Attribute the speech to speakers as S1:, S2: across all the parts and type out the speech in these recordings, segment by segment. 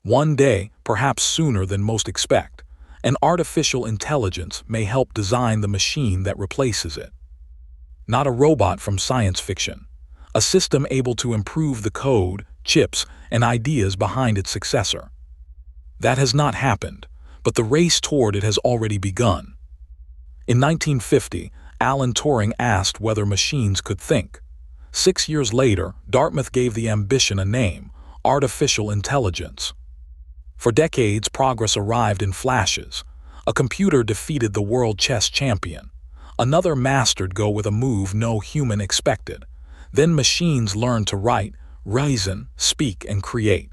S1: One day, perhaps sooner than most expect, an artificial intelligence may help design the machine that replaces it. Not a robot from science fiction, a system able to improve the code, chips, and ideas behind its successor. That has not happened, but the race toward it has already begun. In 1950, Alan Turing asked whether machines could think. 6 years later, Dartmouth gave the ambition a name: artificial intelligence. For decades, progress arrived in flashes. A computer defeated the world chess champion. Another mastered Go with a move no human expected. Then machines learned to write, reason, speak, and create.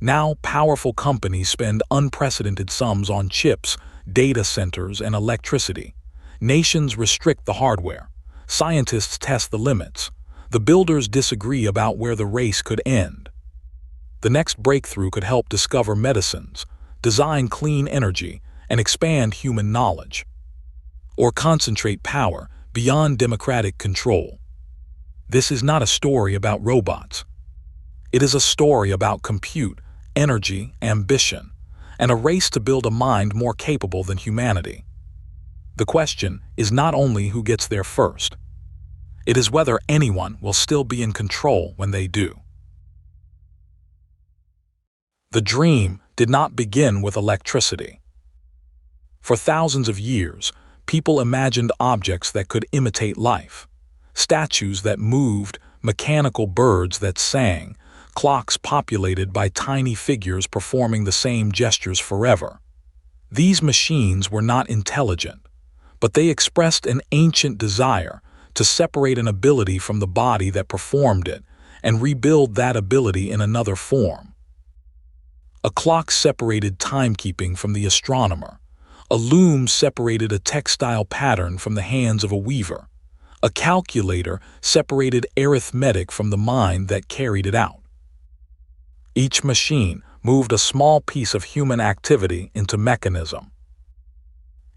S1: Now, powerful companies spend unprecedented sums on chips, data centers, and electricity. Nations restrict the hardware. Scientists test the limits. The builders disagree about where the race could end. The next breakthrough could help discover medicines, design clean energy, and expand human knowledge. Or concentrate power beyond democratic control. This is not a story about robots. It is a story about compute, energy, ambition, and a race to build a mind more capable than humanity. The question is not only who gets there first. It is whether anyone will still be in control when they do. The dream did not begin with electricity. For thousands of years, people imagined objects that could imitate life. Statues that moved, mechanical birds that sang, clocks populated by tiny figures performing the same gestures forever. These machines were not intelligent, but they expressed an ancient desire to separate an ability from the body that performed it and rebuild that ability in another form. A clock separated timekeeping from the astronomer. A loom separated a textile pattern from the hands of a weaver. A calculator separated arithmetic from the mind that carried it out. Each machine moved a small piece of human activity into mechanism.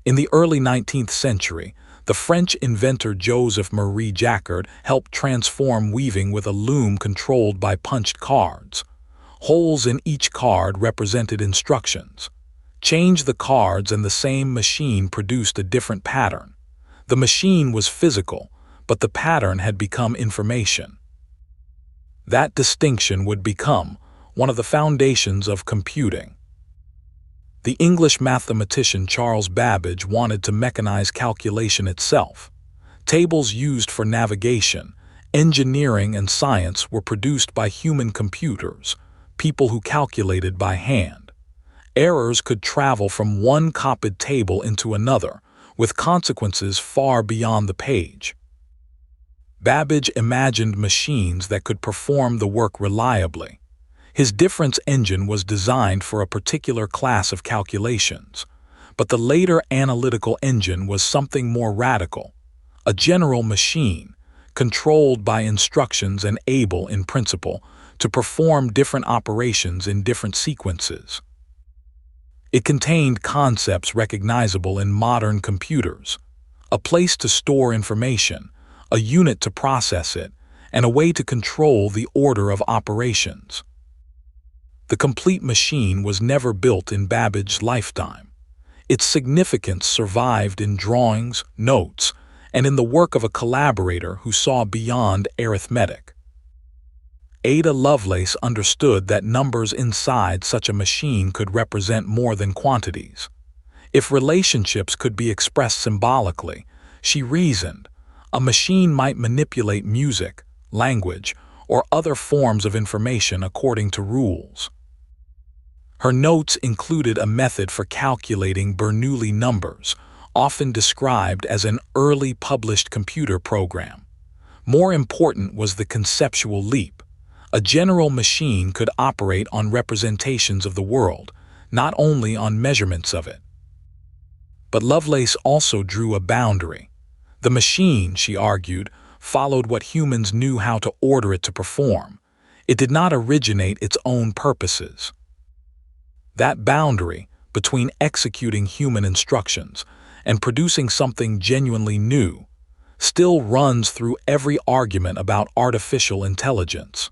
S1: In the early 19th century, the French inventor Joseph-Marie Jacquard helped transform weaving with a loom controlled by punched cards. Holes in each card represented instructions. Change the cards and the same machine produced a different pattern. The machine was physical, but the pattern had become information. That distinction would become one of the foundations of computing. The English mathematician Charles Babbage wanted to mechanize calculation itself. Tables used for navigation, engineering, and science were produced by human computers, people who calculated by hand. Errors could travel from one copied table into another, with consequences far beyond the page. Babbage imagined machines that could perform the work reliably. His difference engine was designed for a particular class of calculations, but the later analytical engine was something more radical, a general machine, controlled by instructions and able, in principle, to perform different operations in different sequences. It contained concepts recognizable in modern computers: a place to store information, a unit to process it, and a way to control the order of operations. The complete machine was never built in Babbage's lifetime. Its significance survived in drawings, notes, and in the work of a collaborator who saw beyond arithmetic. Ada Lovelace understood that numbers inside such a machine could represent more than quantities. If relationships could be expressed symbolically, she reasoned, a machine might manipulate music, language, or other forms of information according to rules. Her notes included a method for calculating Bernoulli numbers, often described as an early published computer program. More important was the conceptual leap. A general machine could operate on representations of the world, not only on measurements of it. But Lovelace also drew a boundary. The machine, she argued, followed what humans knew how to order it to perform. It did not originate its own purposes. That boundary between executing human instructions and producing something genuinely new still runs through every argument about artificial intelligence.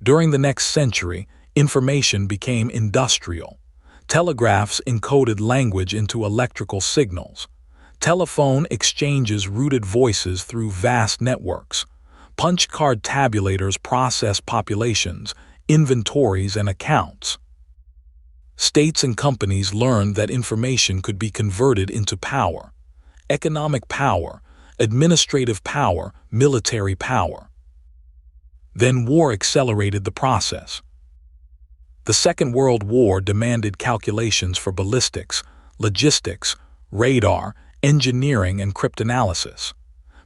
S1: During the next century, Information became industrial. Telegraphs encoded language into electrical signals. Telephone exchanges routed voices through vast networks. Punch card tabulators processed populations, inventories, and accounts. States and companies learned that information could be converted into power. Economic power, administrative power, military power. Then war accelerated the process. The Second World War demanded calculations for ballistics, logistics, radar, engineering, and cryptanalysis.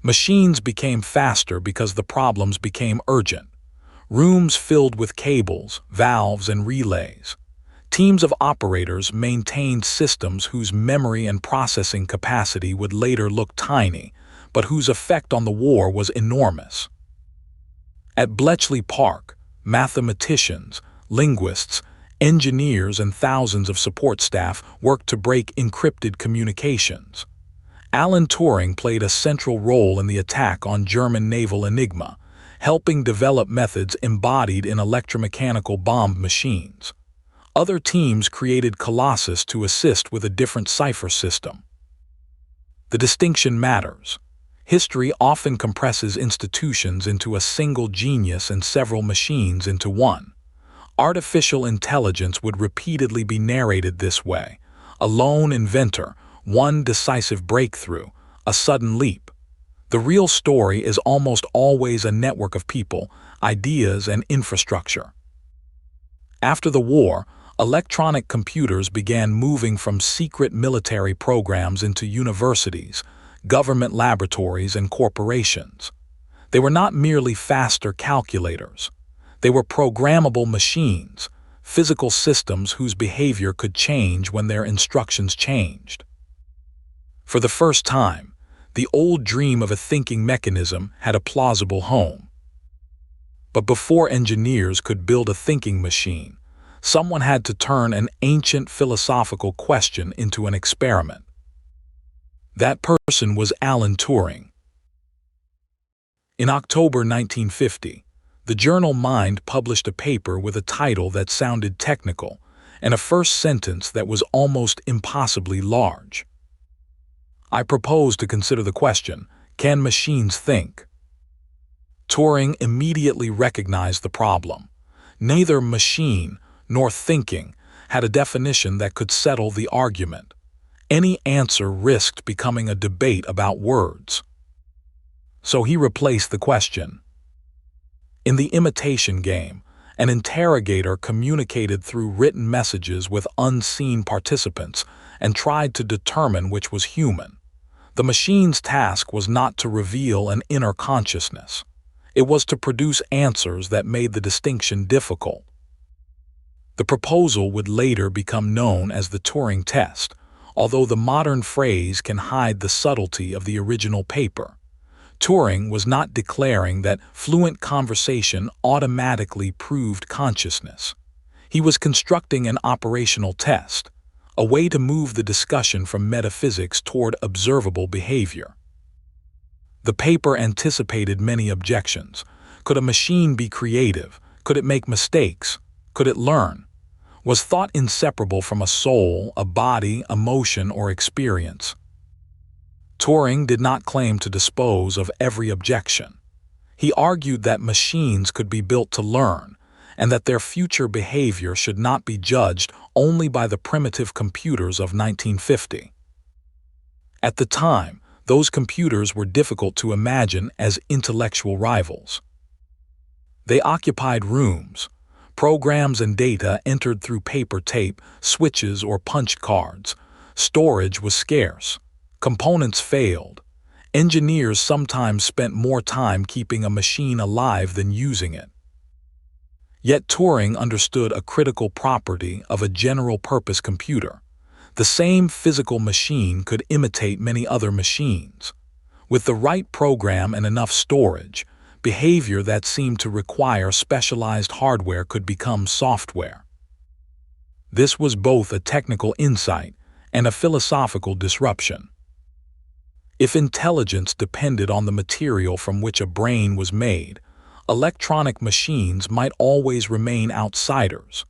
S1: Machines became faster because the problems became urgent. Rooms filled with cables, valves, and relays. Teams of operators maintained systems whose memory and processing capacity would later look tiny, but whose effect on the war was enormous. At Bletchley Park, mathematicians, linguists, engineers, and thousands of support staff worked to break encrypted communications. Alan Turing played a central role in the attack on German naval Enigma, helping develop methods embodied in electromechanical bomb machines. Other teams created Colossus to assist with a different cipher system. The distinction matters. History often compresses institutions into a single genius and several machines into one. Artificial intelligence would repeatedly be narrated this way: a lone inventor, one decisive breakthrough, a sudden leap. The real story is almost always a network of people, ideas, and infrastructure. After the war, electronic computers began moving from secret military programs into universities, government laboratories, and corporations. They were not merely faster calculators. They were programmable machines, physical systems whose behavior could change when their instructions changed. For the first time, the old dream of a thinking mechanism had a plausible home. But before engineers could build a thinking machine, someone had to turn an ancient philosophical question into an experiment. That person was Alan Turing. In October 1950, the journal Mind published a paper with a title that sounded technical and a first sentence that was almost impossibly large. I propose to consider the question, can machines think? Turing immediately recognized the problem. Neither machine nor thinking had a definition that could settle the argument. Any answer risked becoming a debate about words. So he replaced the question. In the imitation game, an interrogator communicated through written messages with unseen participants and tried to determine which was human. The machine's task was not to reveal an inner consciousness. It was to produce answers that made the distinction difficult. The proposal would later become known as the Turing test, although the modern phrase can hide the subtlety of the original paper. Turing was not declaring that fluent conversation automatically proved consciousness. He was constructing an operational test, a way to move the discussion from metaphysics toward observable behavior. The paper anticipated many objections. Could a machine be creative? Could it make mistakes? Could it learn? Was thought inseparable from a soul, a body, emotion, or experience? Turing did not claim to dispose of every objection. He argued that machines could be built to learn, and that their future behavior should not be judged only by the primitive computers of 1950. At the time, those computers were difficult to imagine as intellectual rivals. They occupied rooms. Programs and data entered through paper tape, switches, or punch cards. Storage was scarce. Components failed. Engineers sometimes spent more time keeping a machine alive than using it. Yet Turing understood a critical property of a general-purpose computer. The same physical machine could imitate many other machines. With the right program and enough storage, behavior that seemed to require specialized hardware could become software. This was both a technical insight and a philosophical disruption. If intelligence depended on the material from which a brain was made, Electronic machines might always remain outsiders.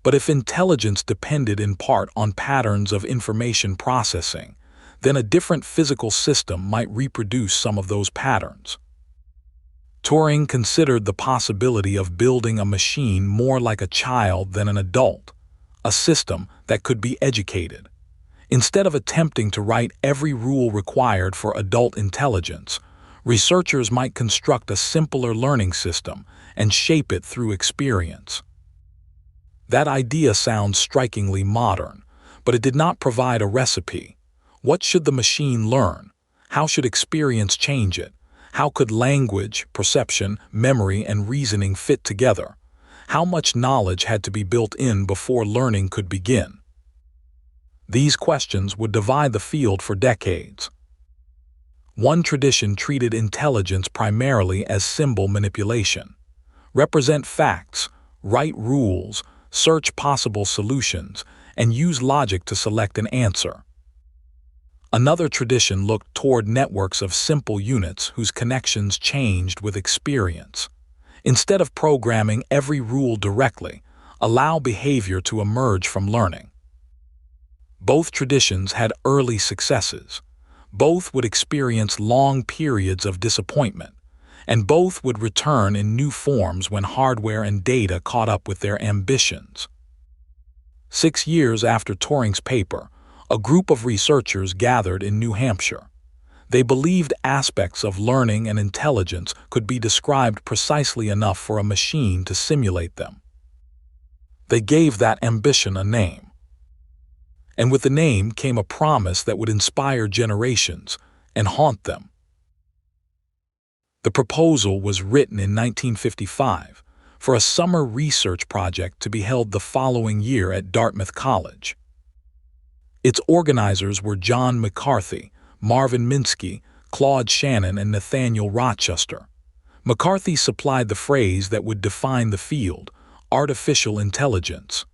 S1: But if intelligence depended in part on patterns of information processing, then a different physical system might reproduce some of those patterns. Turing considered the possibility of building a machine more like a child than an adult, a system that could be educated. Instead of attempting to write every rule required for adult intelligence, researchers might construct a simpler learning system and shape it through experience. That idea sounds strikingly modern, but it did not provide a recipe. What should the machine learn? How should experience change it? How could language, perception, memory, and reasoning fit together? How much knowledge had to be built in before learning could begin? These questions would divide the field for decades. One tradition treated intelligence primarily as symbol manipulation. Represent facts, write rules, search possible solutions, and use logic to select an answer. Another tradition looked toward networks of simple units whose connections changed with experience. Instead of programming every rule directly, allow behavior to emerge from learning. Both traditions had early successes. Both would experience long periods of disappointment, and both would return in new forms when hardware and data caught up with their ambitions. 6 years after Turing's paper, a group of researchers gathered in New Hampshire. They believed aspects of learning and intelligence could be described precisely enough for a machine to simulate them. They gave that ambition a name. And with the name came a promise that would inspire generations and haunt them. The proposal was written in 1955 for a summer research project to be held the following year at Dartmouth College. Its organizers were John McCarthy, Marvin Minsky, Claude Shannon, and Nathaniel Rochester. McCarthy supplied the phrase that would define the field: artificial intelligence.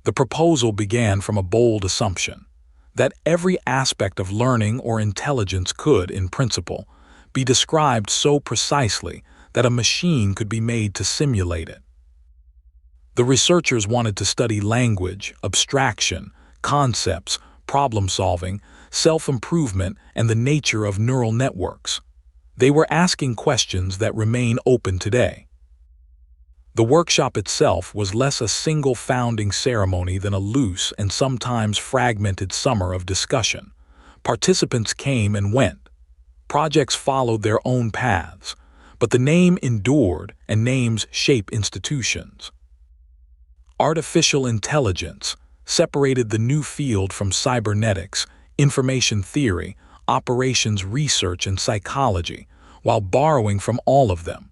S1: The proposal began from a bold assumption that every aspect of learning or intelligence could, in principle, be described so precisely that a machine could be made to simulate it. The researchers wanted to study language, abstraction, concepts, problem-solving, self-improvement, and the nature of neural networks. They were asking questions that remain open today. The workshop itself was less a single founding ceremony than a loose and sometimes fragmented summer of discussion. Participants came and went. Projects followed their own paths, but the name endured, and names shape institutions. Artificial intelligence separated the new field from cybernetics, information theory, operations research, and psychology, while borrowing from all of them.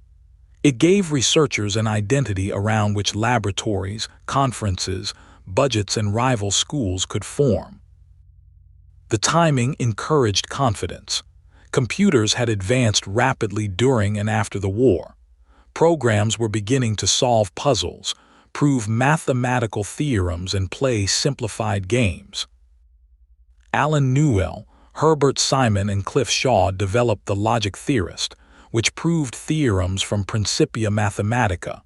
S1: It gave researchers an identity around which laboratories, conferences, budgets, and rival schools could form. The timing encouraged confidence. Computers had advanced rapidly during and after the war. Programs were beginning to solve puzzles, prove mathematical theorems, and play simplified games. Alan Turing, Herbert Simon, and Cliff Shaw developed the logic theorist, which proved theorems from Principia Mathematica.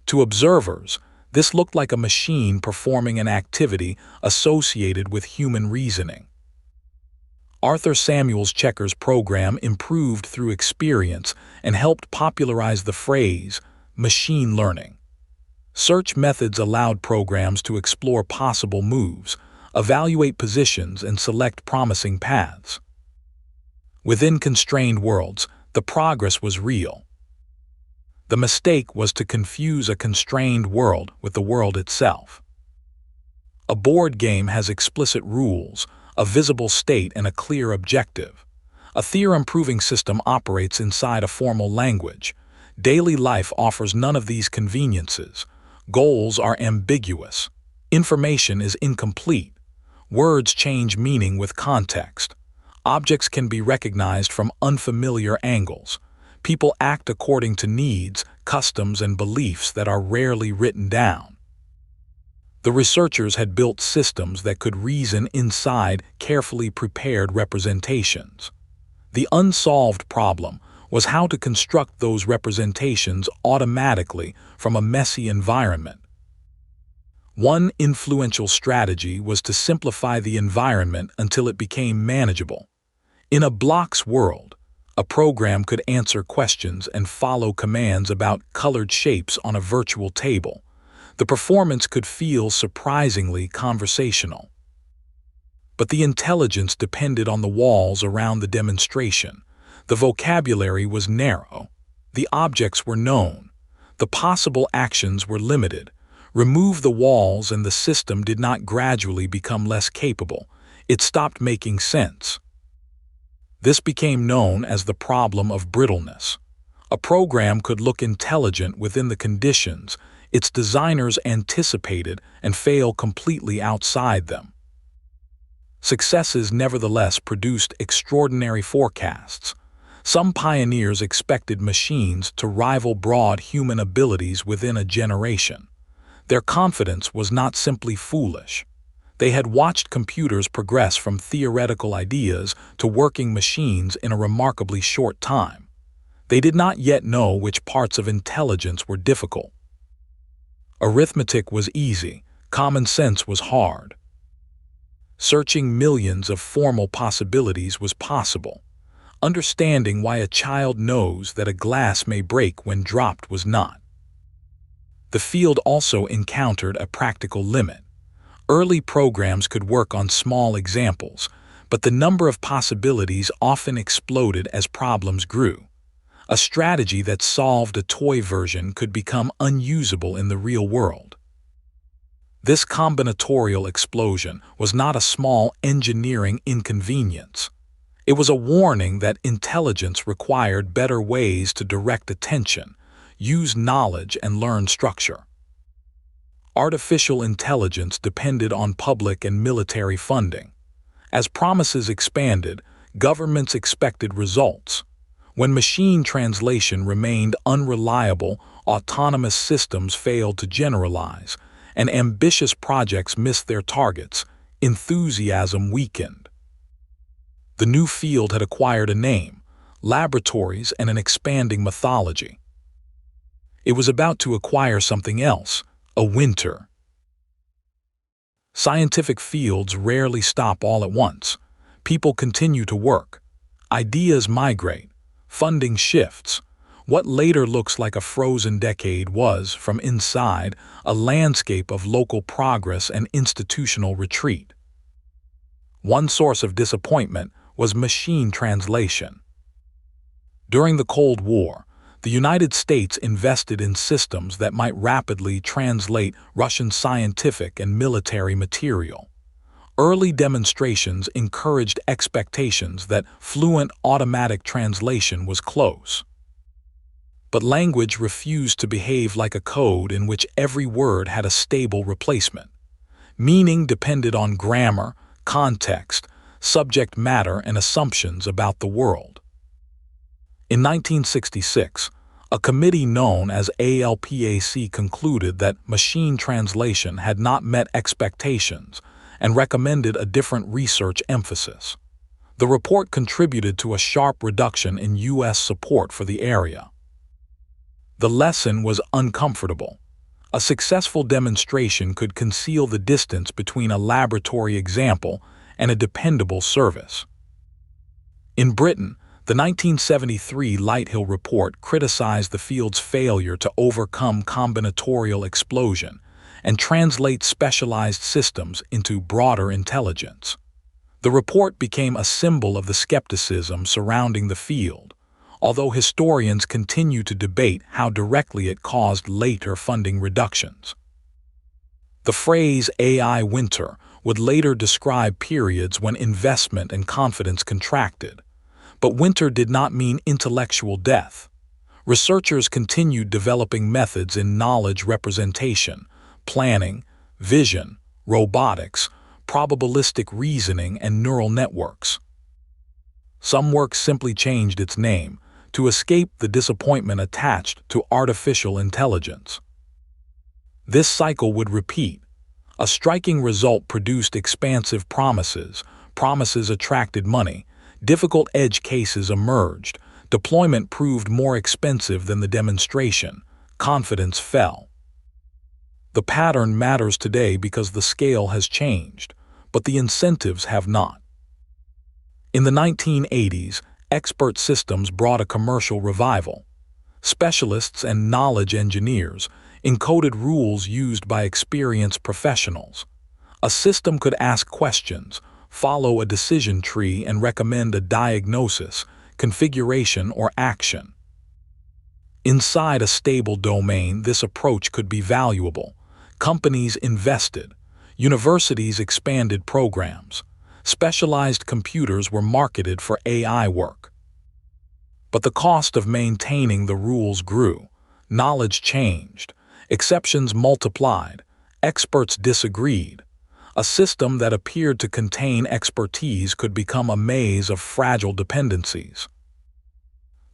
S1: To observers, this looked like a machine performing an activity associated with human reasoning. Arthur Samuel's checkers program improved through experience and helped popularize the phrase machine learning. Search methods allowed programs to explore possible moves, evaluate positions, and select promising paths. Within constrained worlds, the progress was real. The mistake was to confuse a constrained world with the world itself. A board game has explicit rules, a visible state, and a clear objective. A theorem-proving system operates inside a formal language. Daily life offers none of these conveniences. Goals are ambiguous. Information is incomplete. Words change meaning with context. Objects can be recognized from unfamiliar angles. People act according to needs, customs, and beliefs that are rarely written down. The researchers had built systems that could reason inside carefully prepared representations. The unsolved problem was how to construct those representations automatically from a messy environment. One influential strategy was to simplify the environment until it became manageable. In a blocks world, a program could answer questions and follow commands about colored shapes on a virtual table. The performance could feel surprisingly conversational. But the intelligence depended on the walls around the demonstration. The vocabulary was narrow. The objects were known. The possible actions were limited. Remove the walls and the system did not gradually become less capable. It stopped making sense. This became known as the problem of brittleness. A program could look intelligent within the conditions its designers anticipated and fail completely outside them. Successes nevertheless produced extraordinary forecasts. Some pioneers expected machines to rival broad human abilities within a generation. Their confidence was not simply foolish. They had watched computers progress from theoretical ideas to working machines in a remarkably short time. They did not yet know which parts of intelligence were difficult. Arithmetic was easy, common sense was hard. Searching millions of formal possibilities was possible. Understanding why a child knows that a glass may break when dropped was not. The field also encountered a practical limit. Early programs could work on small examples, but the number of possibilities often exploded as problems grew. A strategy that solved a toy version could become unusable in the real world. This combinatorial explosion was not a small engineering inconvenience. It was a warning that intelligence required better ways to direct attention, use knowledge, and learn structure. Artificial intelligence depended on public and military funding. As promises expanded, governments expected results. When machine translation remained unreliable, autonomous systems failed to generalize, and ambitious projects missed their targets, enthusiasm weakened. The new field had acquired a name, laboratories, and an expanding mythology. It was about to acquire something else, a winter. Scientific fields rarely stop all at once. People continue to work. Ideas migrate. Funding shifts. What later looks like a frozen decade was, from inside, a landscape of local progress and institutional retreat. One source of disappointment was machine translation. During the Cold War, the United States invested in systems that might rapidly translate Russian scientific and military material. Early demonstrations encouraged expectations that fluent automatic translation was close. But language refused to behave like a code in which every word had a stable replacement. Meaning depended on grammar, context, subject matter, and assumptions about the world. In 1966, a committee known as ALPAC concluded that machine translation had not met expectations and recommended a different research emphasis. The report contributed to a sharp reduction in U.S. support for the area. The lesson was uncomfortable. A successful demonstration could conceal the distance between a laboratory example and a dependable service. In Britain, the 1973 Lighthill Report criticized the field's failure to overcome combinatorial explosion and translate specialized systems into broader intelligence. The report became a symbol of the skepticism surrounding the field, although historians continue to debate how directly it caused later funding reductions. The phrase AI winter would later describe periods when investment and confidence contracted. But winter did not mean intellectual death. Researchers continued developing methods in knowledge representation, planning, vision, robotics, probabilistic reasoning, and neural networks. Some work simply changed its name to escape the disappointment attached to artificial intelligence. This cycle would repeat. A striking result produced expansive promises. Promises attracted money. Difficult edge cases emerged. Deployment proved more expensive than the demonstration. Confidence fell. The pattern matters today because the scale has changed, but the incentives have not. In the 1980s, expert systems brought a commercial revival. Specialists and knowledge engineers encoded rules used by experienced professionals. A system could ask questions, follow a decision tree, and recommend a diagnosis, configuration, or action. Inside a stable domain, this approach could be valuable. Companies invested. Universities expanded programs. Specialized computers were marketed for AI work. But the cost of maintaining the rules grew. Knowledge changed. Exceptions multiplied. Experts disagreed. A system that appeared to contain expertise could become a maze of fragile dependencies.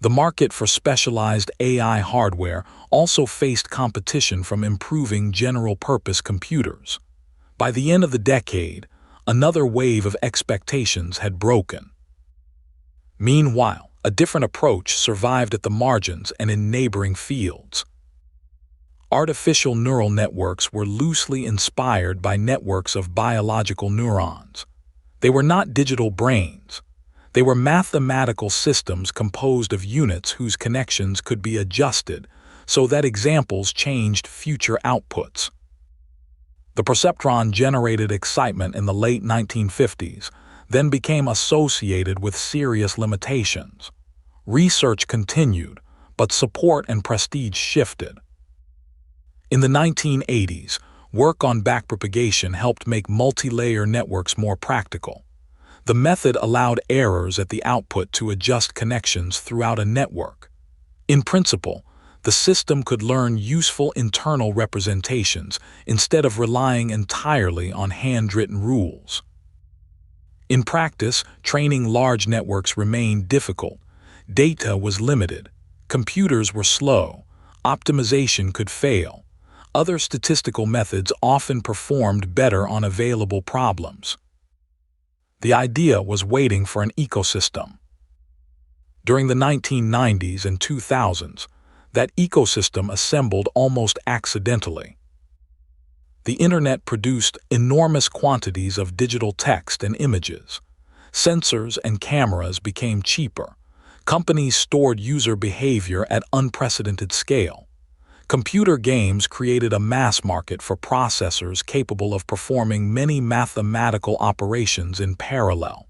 S1: The market for specialized AI hardware also faced competition from improving general-purpose computers. By the end of the decade, another wave of expectations had broken. Meanwhile, a different approach survived at the margins and in neighboring fields. Artificial neural networks were loosely inspired by networks of biological neurons. They were not digital brains. They were mathematical systems composed of units whose connections could be adjusted so that examples changed future outputs. The perceptron generated excitement in the late 1950s, then became associated with serious limitations. Research continued, but support and prestige shifted. In the 1980s, work on backpropagation helped make multi-layer networks more practical. The method allowed errors at the output to adjust connections throughout a network. In principle, the system could learn useful internal representations instead of relying entirely on handwritten rules. In practice, training large networks remained difficult. Data was limited. Computers were slow. Optimization could fail. Other statistical methods often performed better on available problems. The idea was waiting for an ecosystem. During the 1990s and 2000s, that ecosystem assembled almost accidentally. The Internet produced enormous quantities of digital text and images. Sensors and cameras became cheaper. Companies stored user behavior at unprecedented scale. Computer games created a mass market for processors capable of performing many mathematical operations in parallel.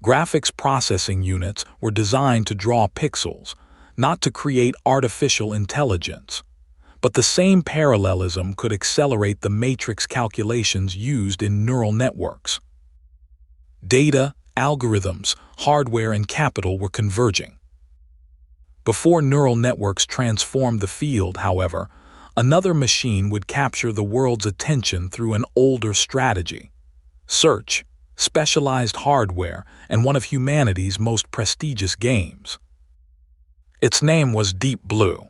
S1: Graphics processing units were designed to draw pixels, not to create artificial intelligence. But the same parallelism could accelerate the matrix calculations used in neural networks. Data, algorithms, hardware, and capital were converging. Before neural networks transformed the field, however, another machine would capture the world's attention through an older strategy: search, specialized hardware, and one of humanity's most prestigious games. Its name was Deep Blue.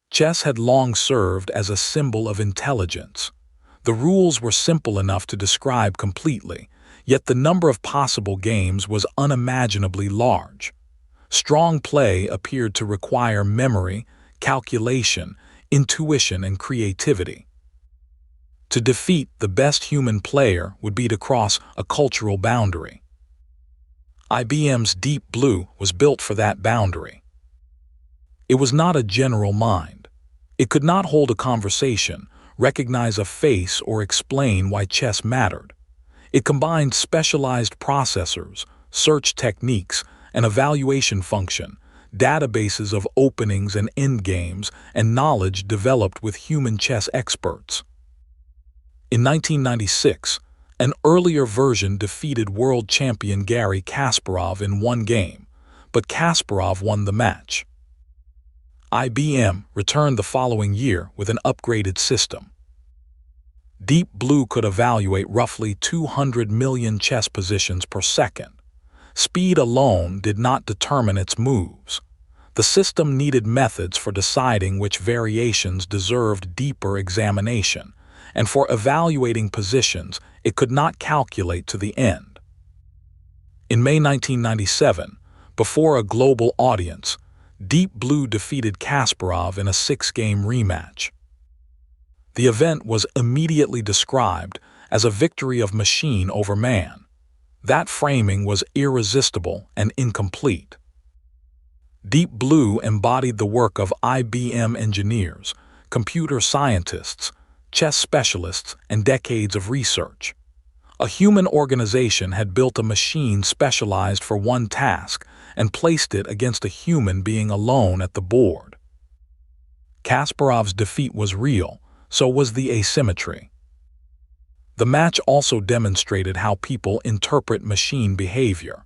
S1: Chess had long served as a symbol of intelligence. The rules were simple enough to describe completely, yet the number of possible games was unimaginably large. Strong play appeared to require memory, calculation, intuition, and creativity. To defeat the best human player would be to cross a cultural boundary. IBM's Deep Blue was built for that boundary. It was not a general mind. It could not hold a conversation, recognize a face, or explain why chess mattered. It combined specialized processors, search techniques, an evaluation function, databases of openings and endgames, and knowledge developed with human chess experts. In 1996, an earlier version defeated world champion Garry Kasparov in one game, but Kasparov won the match. IBM returned the following year with an upgraded system. Deep Blue could evaluate roughly 200 million chess positions per second. Speed alone did not determine its moves. The system needed methods for deciding which variations deserved deeper examination, and for evaluating positions it could not calculate to the end. In May 1997, Before a global audience, Deep Blue defeated Kasparov in a 6-game rematch. The event was immediately described as a victory of machine over man. That framing was irresistible and incomplete. Deep Blue embodied the work of IBM engineers, computer scientists, chess specialists, and decades of research. A human organization had built a machine specialized for one task and placed it against a human being alone at the board. Kasparov's defeat was real, so was the asymmetry. The match also demonstrated how people interpret machine behavior.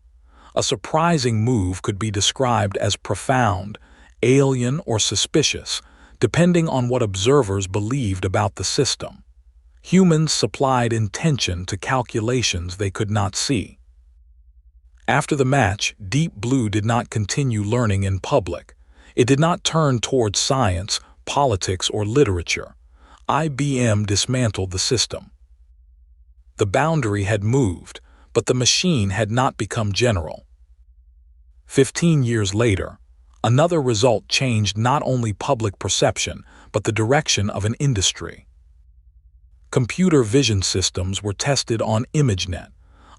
S1: A surprising move could be described as profound, alien, or suspicious, depending on what observers believed about the system. Humans supplied intention to calculations they could not see. After the match, Deep Blue did not continue learning in public. It did not turn towards science, politics, or literature. IBM dismantled the system. The boundary had moved, but the machine had not become general. 15 years later, another result changed not only public perception, but the direction of an industry. Computer vision systems were tested on ImageNet,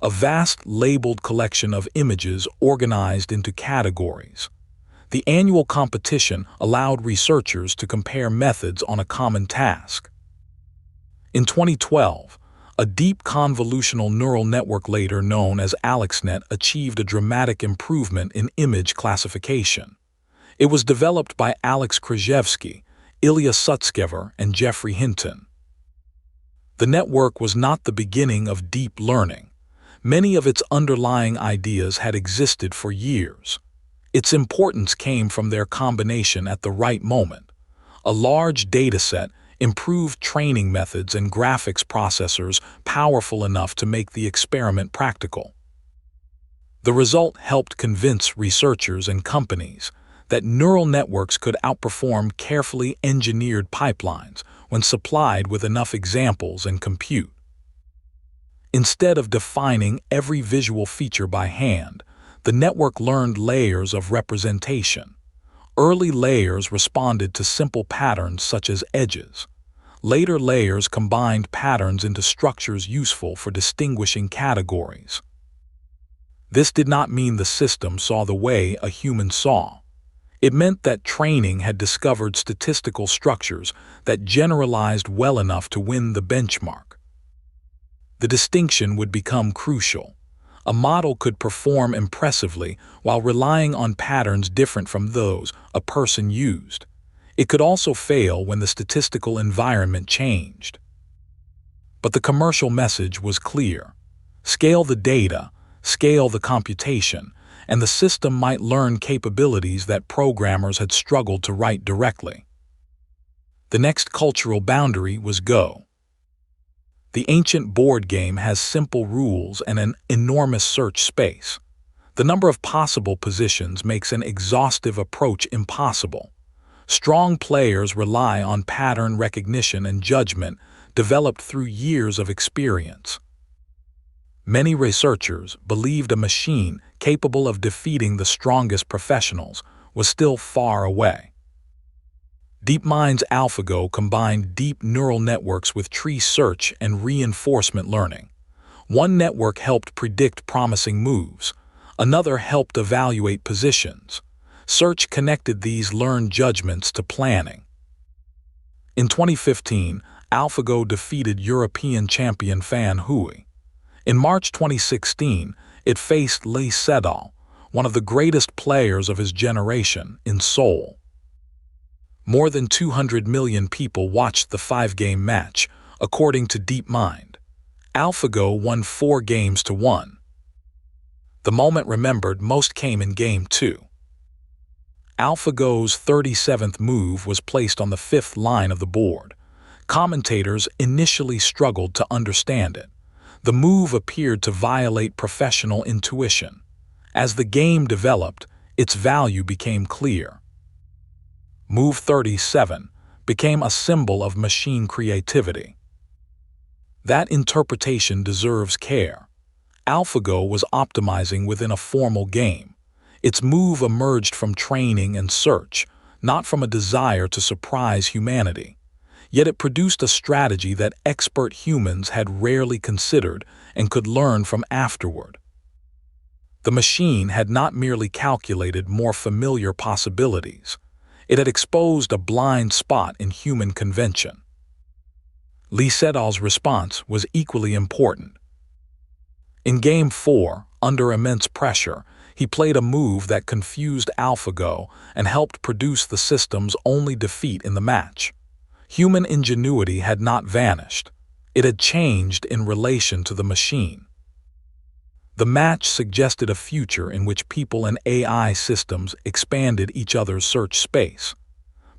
S1: a vast labeled collection of images organized into categories. The annual competition allowed researchers to compare methods on a common task. In 2012, a deep convolutional neural network, later known as AlexNet, achieved a dramatic improvement in image classification. It was developed by Alex Krzyzewski, Ilya Sutskever, and Jeffrey Hinton. The network was not the beginning of deep learning. Many of its underlying ideas had existed for years. Its importance came from their combination at the right moment. A large dataset, improved training methods, and graphics processors powerful enough to make the experiment practical. The result helped convince researchers and companies that neural networks could outperform carefully engineered pipelines when supplied with enough examples and compute. Instead of defining every visual feature by hand, the network learned layers of representation. Early layers responded to simple patterns such as edges. Later layers combined patterns into structures useful for distinguishing categories. This did not mean the system saw the way a human saw. It meant that training had discovered statistical structures that generalized well enough to win the benchmark. The distinction would become crucial. A model could perform impressively while relying on patterns different from those a person used. It could also fail when the statistical environment changed. But the commercial message was clear. Scale the data, scale the computation, and the system might learn capabilities that programmers had struggled to write directly. The next cultural boundary was Go. The ancient board game has simple rules and an enormous search space. The number of possible positions makes an exhaustive approach impossible. Strong players rely on pattern recognition and judgment developed through years of experience. Many researchers believed a machine capable of defeating the strongest professionals was still far away. DeepMind's AlphaGo combined deep neural networks with tree search and reinforcement learning. One network helped predict promising moves. Another helped evaluate positions. Search connected these learned judgments to planning. In 2015, AlphaGo defeated European champion Fan Hui. In March 2016, it faced Lee Sedol, one of the greatest players of his generation, in Seoul. More than 200 million people watched the 5-game match, according to DeepMind. AlphaGo won 4 games to 1. The moment remembered most came in Game 2. AlphaGo's 37th move was placed on the 5th line of the board. Commentators initially struggled to understand it. The move appeared to violate professional intuition. As the game developed, its value became clear. Move 37 became a symbol of machine creativity. That interpretation deserves care. AlphaGo was optimizing within a formal game. Its move emerged from training and search, not from a desire to surprise humanity. Yet it produced a strategy that expert humans had rarely considered and could learn from afterward. The machine had not merely calculated more familiar possibilities. It had exposed a blind spot in human convention. Lee Sedol's response was equally important. In Game 4, under immense pressure, he played a move that confused AlphaGo and helped produce the system's only defeat in the match. Human ingenuity had not vanished. It had changed in relation to the machine. The match suggested a future in which people and AI systems expanded each other's search space,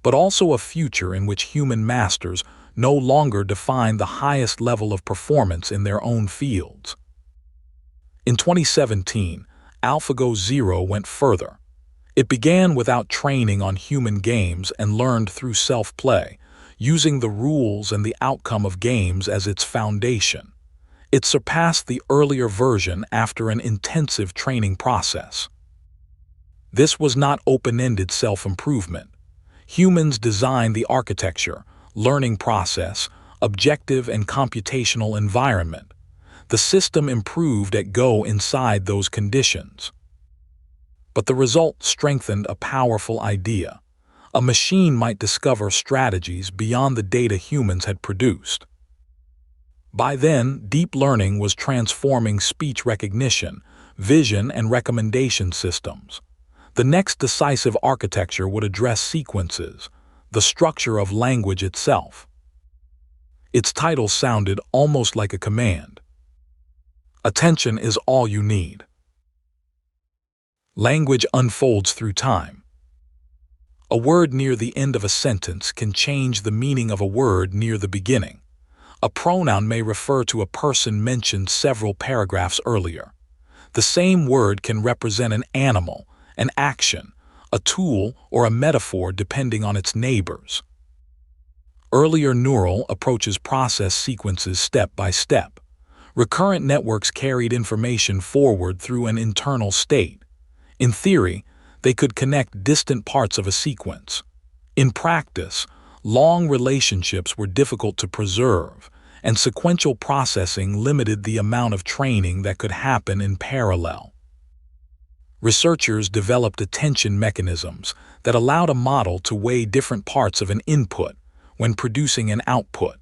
S1: but also a future in which human masters no longer defined the highest level of performance in their own fields. In 2017, AlphaGo Zero went further. It began without training on human games and learned through self-play, using the rules and the outcome of games as its foundation. It surpassed the earlier version after an intensive training process. This was not open-ended self-improvement. Humans designed the architecture, learning process, objective and computational environment. The system improved at Go inside those conditions. But the result strengthened a powerful idea. A machine might discover strategies beyond the data humans had produced. By then, deep learning was transforming speech recognition, vision, and recommendation systems. The next decisive architecture would address sequences, the structure of language itself. Its title sounded almost like a command. Attention is all you need. Language unfolds through time. A word near the end of a sentence can change the meaning of a word near the beginning. A pronoun may refer to a person mentioned several paragraphs earlier. The same word can represent an animal, an action, a tool, or a metaphor depending on its neighbors. Earlier neural approaches process sequences step by step. Recurrent networks carried information forward through an internal state. In theory, they could connect distant parts of a sequence. In practice, long relationships were difficult to preserve, and sequential processing limited the amount of training that could happen in parallel. Researchers developed attention mechanisms that allowed a model to weigh different parts of an input when producing an output.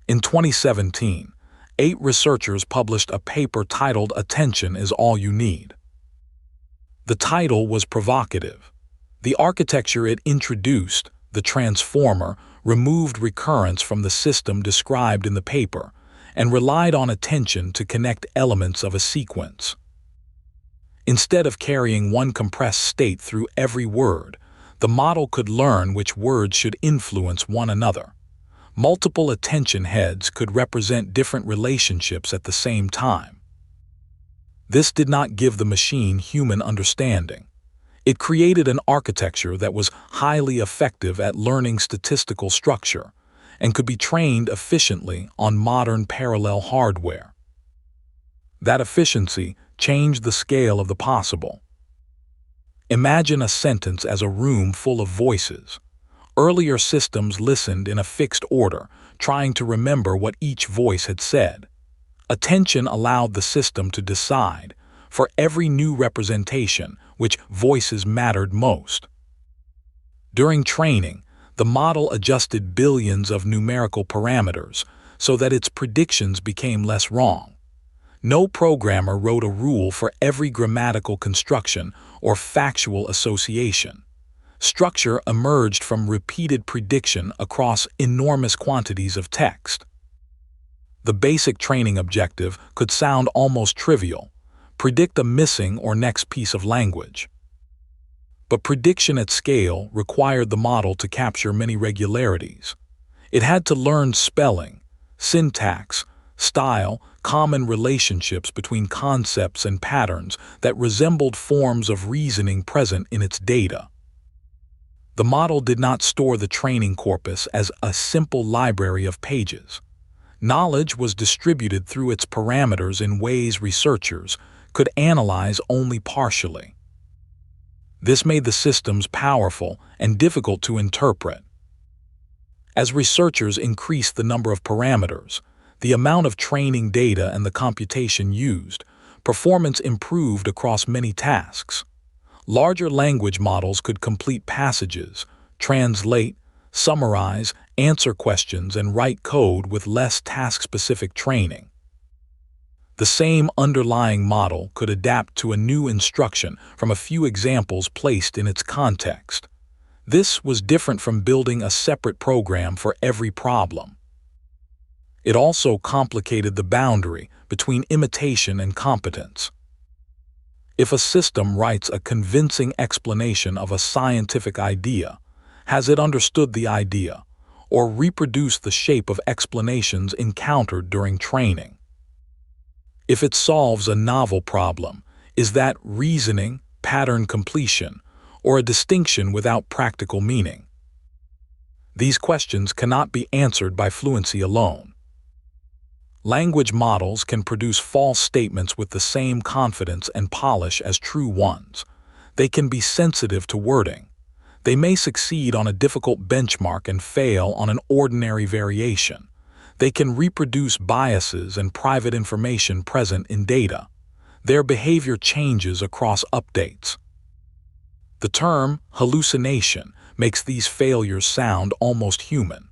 S1: In 2017, 8 researchers published a paper titled "Attention is All You Need." The title was provocative. The architecture it introduced, the transformer, removed recurrence from the system described in the paper and relied on attention to connect elements of a sequence. Instead of carrying one compressed state through every word, the model could learn which words should influence one another. Multiple attention heads could represent different relationships at the same time. This did not give the machine human understanding. It created an architecture that was highly effective at learning statistical structure and could be trained efficiently on modern parallel hardware. That efficiency changed the scale of the possible. Imagine a sentence as a room full of voices. Earlier systems listened in a fixed order, trying to remember what each voice had said. Attention allowed the system to decide, for every new representation, which voices mattered most. During training, the model adjusted billions of numerical parameters so that its predictions became less wrong. No programmer wrote a rule for every grammatical construction or factual association. Structure emerged from repeated prediction across enormous quantities of text. The basic training objective could sound almost trivial: predict a missing or next piece of language. But prediction at scale required the model to capture many regularities. It had to learn spelling, syntax, style, common relationships between concepts and patterns that resembled forms of reasoning present in its data. The model did not store the training corpus as a simple library of pages. Knowledge was distributed through its parameters in ways researchers could analyze only partially. This made the systems powerful and difficult to interpret. As researchers increased the number of parameters, the amount of training data and the computation used, performance improved across many tasks. Larger language models could complete passages, translate, summarize, answer questions, and write code with less task-specific training. The same underlying model could adapt to a new instruction from a few examples placed in its context. This was different from building a separate program for every problem. It also complicated the boundary between imitation and competence. If a system writes a convincing explanation of a scientific idea, has it understood the idea, or reproduced the shape of explanations encountered during training? If it solves a novel problem, is that reasoning, pattern completion, or a distinction without practical meaning? These questions cannot be answered by fluency alone. Language models can produce false statements with the same confidence and polish as true ones. They can be sensitive to wording. They may succeed on a difficult benchmark and fail on an ordinary variation. They can reproduce biases and private information present in data. Their behavior changes across updates. The term hallucination makes these failures sound almost human.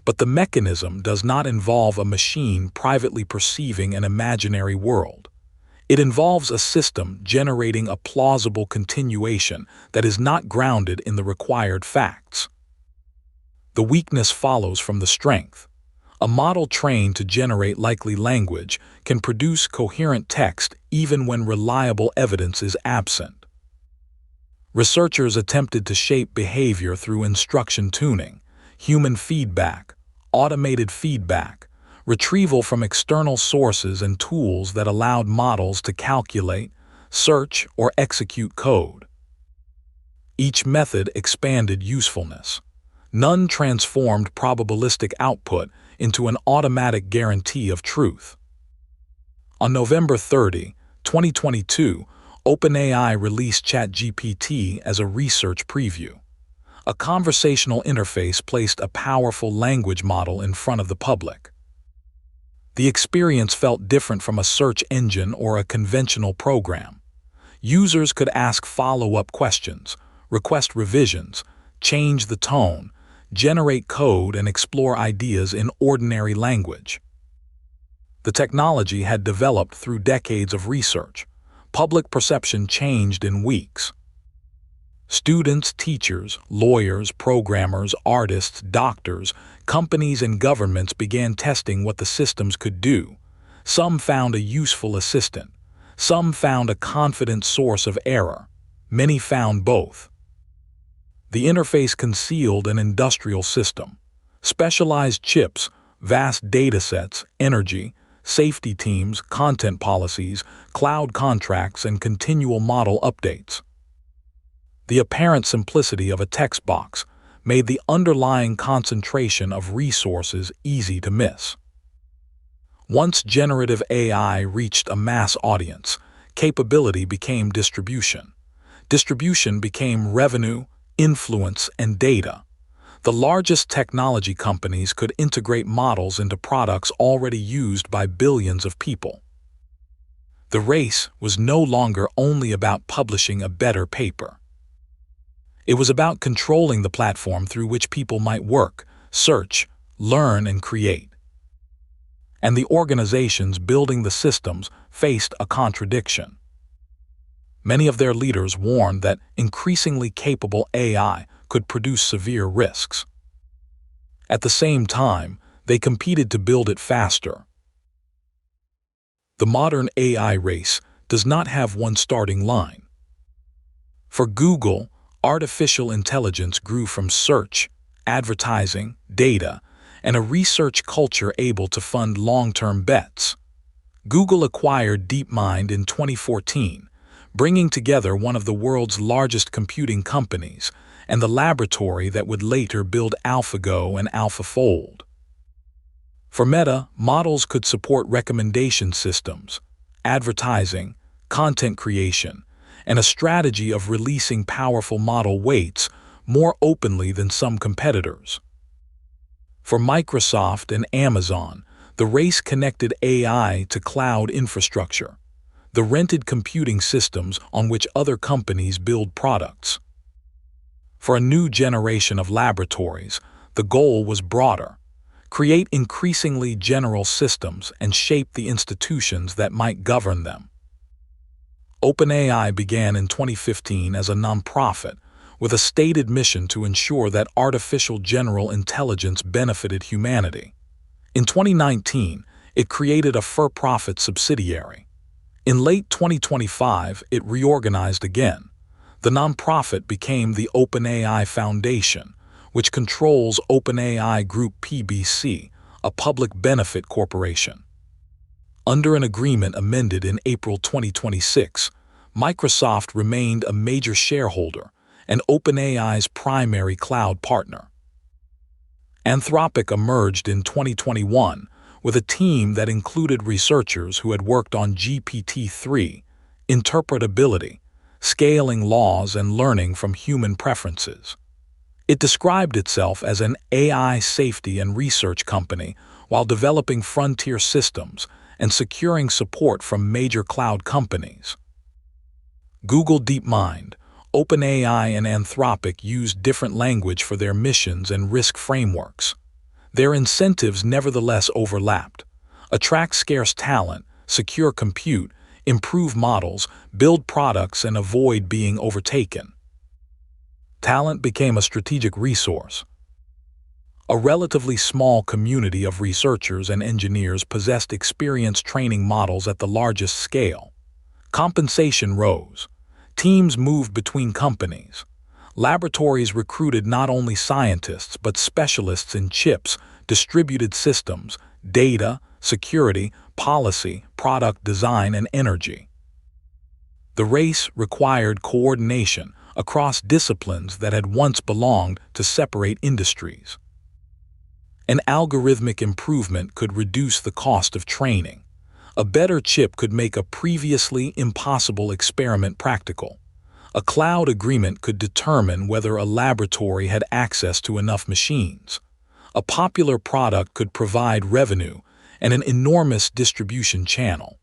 S1: But the mechanism does not involve a machine privately perceiving an imaginary world. It involves a system generating a plausible continuation that is not grounded in the required facts. The weakness follows from the strength. A model trained to generate likely language can produce coherent text even when reliable evidence is absent. Researchers attempted to shape behavior through instruction tuning, human feedback, automated feedback, retrieval from external sources, and tools that allowed models to calculate, search, or execute code. Each method expanded usefulness. None transformed probabilistic output into an automatic guarantee of truth. On November 30, 2022, OpenAI released ChatGPT as a research preview. A conversational interface placed a powerful language model in front of the public. The experience felt different from a search engine or a conventional program. Users could ask follow-up questions, request revisions, change the tone, generate code, and explore ideas in ordinary language. The technology had developed through decades of research. Public perception changed in weeks. Students, teachers, lawyers, programmers, artists, doctors, companies, and governments began testing what the systems could do. Some found a useful assistant. Some found a confident source of error. Many found both. The interface concealed an industrial system. Specialized chips, vast datasets, energy, safety teams, content policies, cloud contracts, and continual model updates. The apparent simplicity of a text box made the underlying concentration of resources easy to miss. Once generative AI reached a mass audience, capability became distribution. Distribution became revenue, influence, and data. The largest technology companies could integrate models into products already used by billions of people. The race was no longer only about publishing a better paper. It was about controlling the platform through which people might work, search, learn, and create. And the organizations building the systems faced a contradiction. Many of their leaders warned that increasingly capable AI could produce severe risks. At the same time, they competed to build it faster. The modern AI race does not have one starting line. For Google, artificial intelligence grew from search, advertising, data, and a research culture able to fund long-term bets. Google acquired DeepMind in 2014, bringing together one of the world's largest computing companies and the laboratory that would later build AlphaGo and AlphaFold. For Meta, models could support recommendation systems, advertising, content creation, and a strategy of releasing powerful model weights more openly than some competitors. For Microsoft and Amazon, the race connected AI to cloud infrastructure, the rented computing systems on which other companies build products. For a new generation of laboratories, the goal was broader: create increasingly general systems and shape the institutions that might govern them. OpenAI began in 2015 as a nonprofit, with a stated mission to ensure that artificial general intelligence benefited humanity. In 2019, it created a for-profit subsidiary. In late 2025, it reorganized again. The nonprofit became the OpenAI Foundation, which controls OpenAI Group PBC, a public benefit corporation. Under an agreement amended in April 2026, Microsoft remained a major shareholder and OpenAI's primary cloud partner. Anthropic emerged in 2021 with a team that included researchers who had worked on GPT-3, interpretability, scaling laws, and learning from human preferences. It described itself as an AI safety and research company while developing frontier systems and securing support from major cloud companies. Google DeepMind, OpenAI, and Anthropic used different language for their missions and risk frameworks. Their incentives nevertheless overlapped: attract scarce talent, secure compute, improve models, build products, and avoid being overtaken. Talent became a strategic resource. A relatively small community of researchers and engineers possessed experience training models at the largest scale. Compensation rose. Teams moved between companies. Laboratories recruited not only scientists but specialists in chips, distributed systems, data, security, policy, product design, and energy. The race required coordination across disciplines that had once belonged to separate industries. An algorithmic improvement could reduce the cost of training. A better chip could make a previously impossible experiment practical. A cloud agreement could determine whether a laboratory had access to enough machines. A popular product could provide revenue and an enormous distribution channel.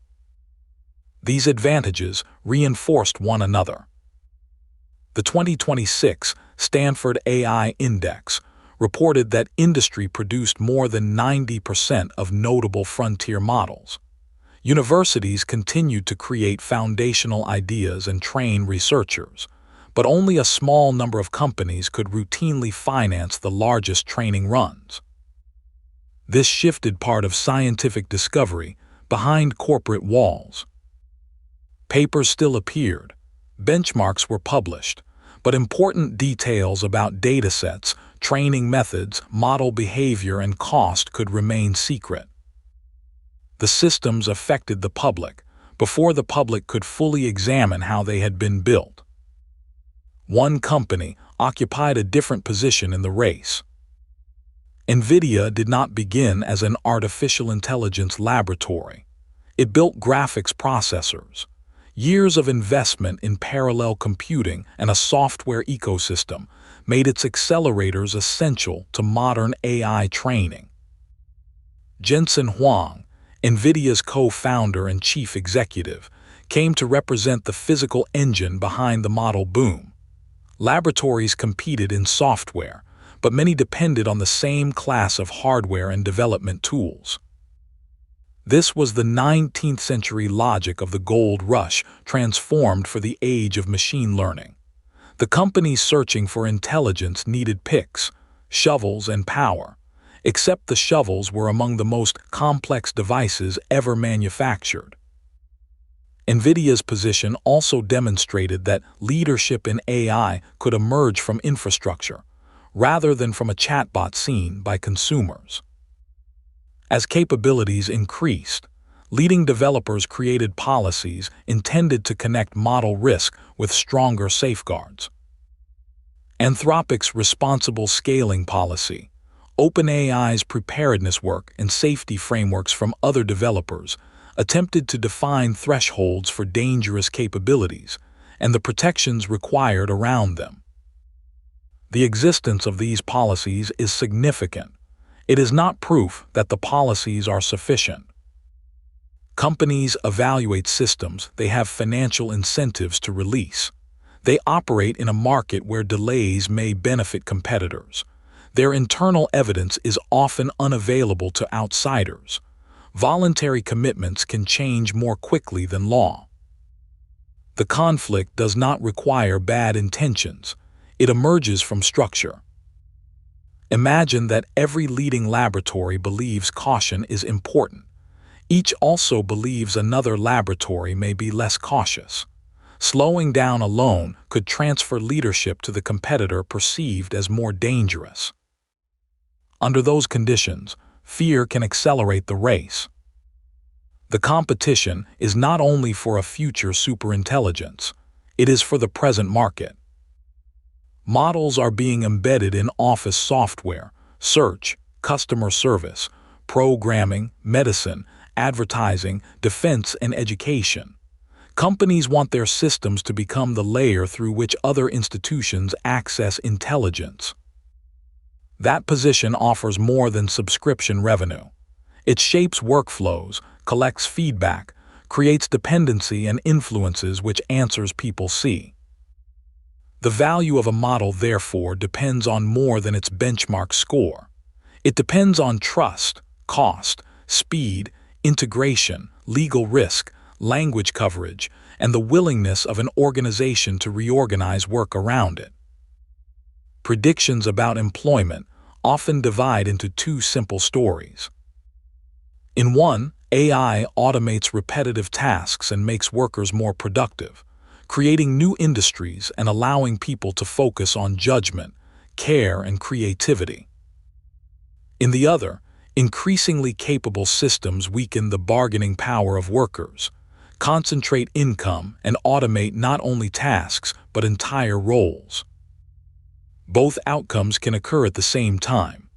S1: These advantages reinforced one another. The 2026 Stanford AI Index reported that industry produced more than 90% of notable frontier models. Universities continued to create foundational ideas and train researchers, but only a small number of companies could routinely finance the largest training runs. This shifted part of scientific discovery behind corporate walls. Papers still appeared, benchmarks were published, but important details about datasets, training methods, model behavior, and cost could remain secret. The systems affected the public before the public could fully examine how they had been built. One company occupied a different position in the race. NVIDIA did not begin as an artificial intelligence laboratory. It built graphics processors. Years of investment in parallel computing and a software ecosystem made its accelerators essential to modern AI training. Jensen Huang, NVIDIA's co-founder and chief executive, came to represent the physical engine behind the model boom. Laboratories competed in software, but many depended on the same class of hardware and development tools. This was the 19th century logic of the gold rush transformed for the age of machine learning. The companies searching for intelligence needed picks, shovels, and power, except the shovels were among the most complex devices ever manufactured. NVIDIA's position also demonstrated that leadership in AI could emerge from infrastructure, rather than from a chatbot seen by consumers. As capabilities increased, leading developers created policies intended to connect model risk with stronger safeguards. Anthropic's responsible scaling policy, OpenAI's preparedness work, and safety frameworks from other developers attempted to define thresholds for dangerous capabilities and the protections required around them. The existence of these policies is significant. It is not proof that the policies are sufficient. Companies evaluate systems they have financial incentives to release. They operate in a market where delays may benefit competitors. Their internal evidence is often unavailable to outsiders. Voluntary commitments can change more quickly than law. The conflict does not require bad intentions. It emerges from structure. Imagine that every leading laboratory believes caution is important. Each also believes another laboratory may be less cautious. Slowing down alone could transfer leadership to the competitor perceived as more dangerous. Under those conditions, fear can accelerate the race. The competition is not only for a future superintelligence, it is for the present market. Models are being embedded in office software, search, customer service, programming, medicine, advertising, defense, and education. Companies want their systems to become the layer through which other institutions access intelligence. That position offers more than subscription revenue. It shapes workflows, collects feedback, creates dependency, and influences which answers people see. The value of a model, therefore, depends on more than its benchmark score. It depends on trust, cost, speed, integration, legal risk, language coverage, and the willingness of an organization to reorganize work around it. Predictions about employment often divide into two simple stories. In one, AI automates repetitive tasks and makes workers more productive, creating new industries and allowing people to focus on judgment, care, and creativity. In the other, increasingly capable systems weaken the bargaining power of workers, concentrate income, and automate not only tasks but entire roles. Both outcomes can occur at the same time.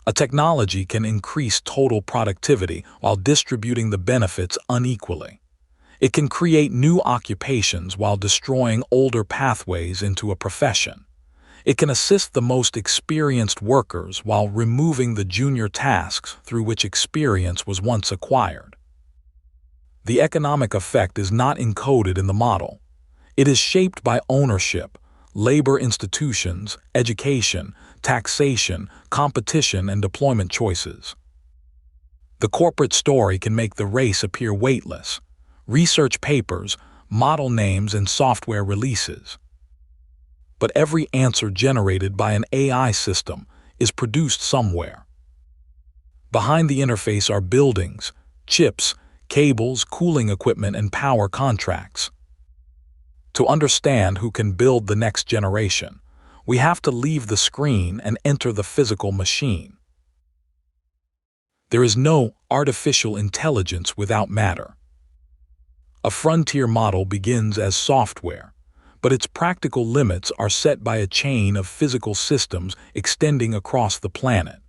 S1: A technology can increase total productivity while distributing the benefits unequally. It can create new occupations while destroying older pathways into a profession. It can assist the most experienced workers while removing the junior tasks through which experience was once acquired. The economic effect is not encoded in the model. It is shaped by ownership, labor institutions, education, taxation, competition, and deployment choices. The corporate story can make the race appear weightless. Research papers, model names, and software releases. But every answer generated by an AI system is produced somewhere. Behind the interface are buildings, chips, cables, cooling equipment, and power contracts. To understand who can build the next generation, we have to leave the screen and enter the physical machine. There is no artificial intelligence without matter. A frontier model begins as software, but its practical limits are set by a chain of physical systems extending across the planet.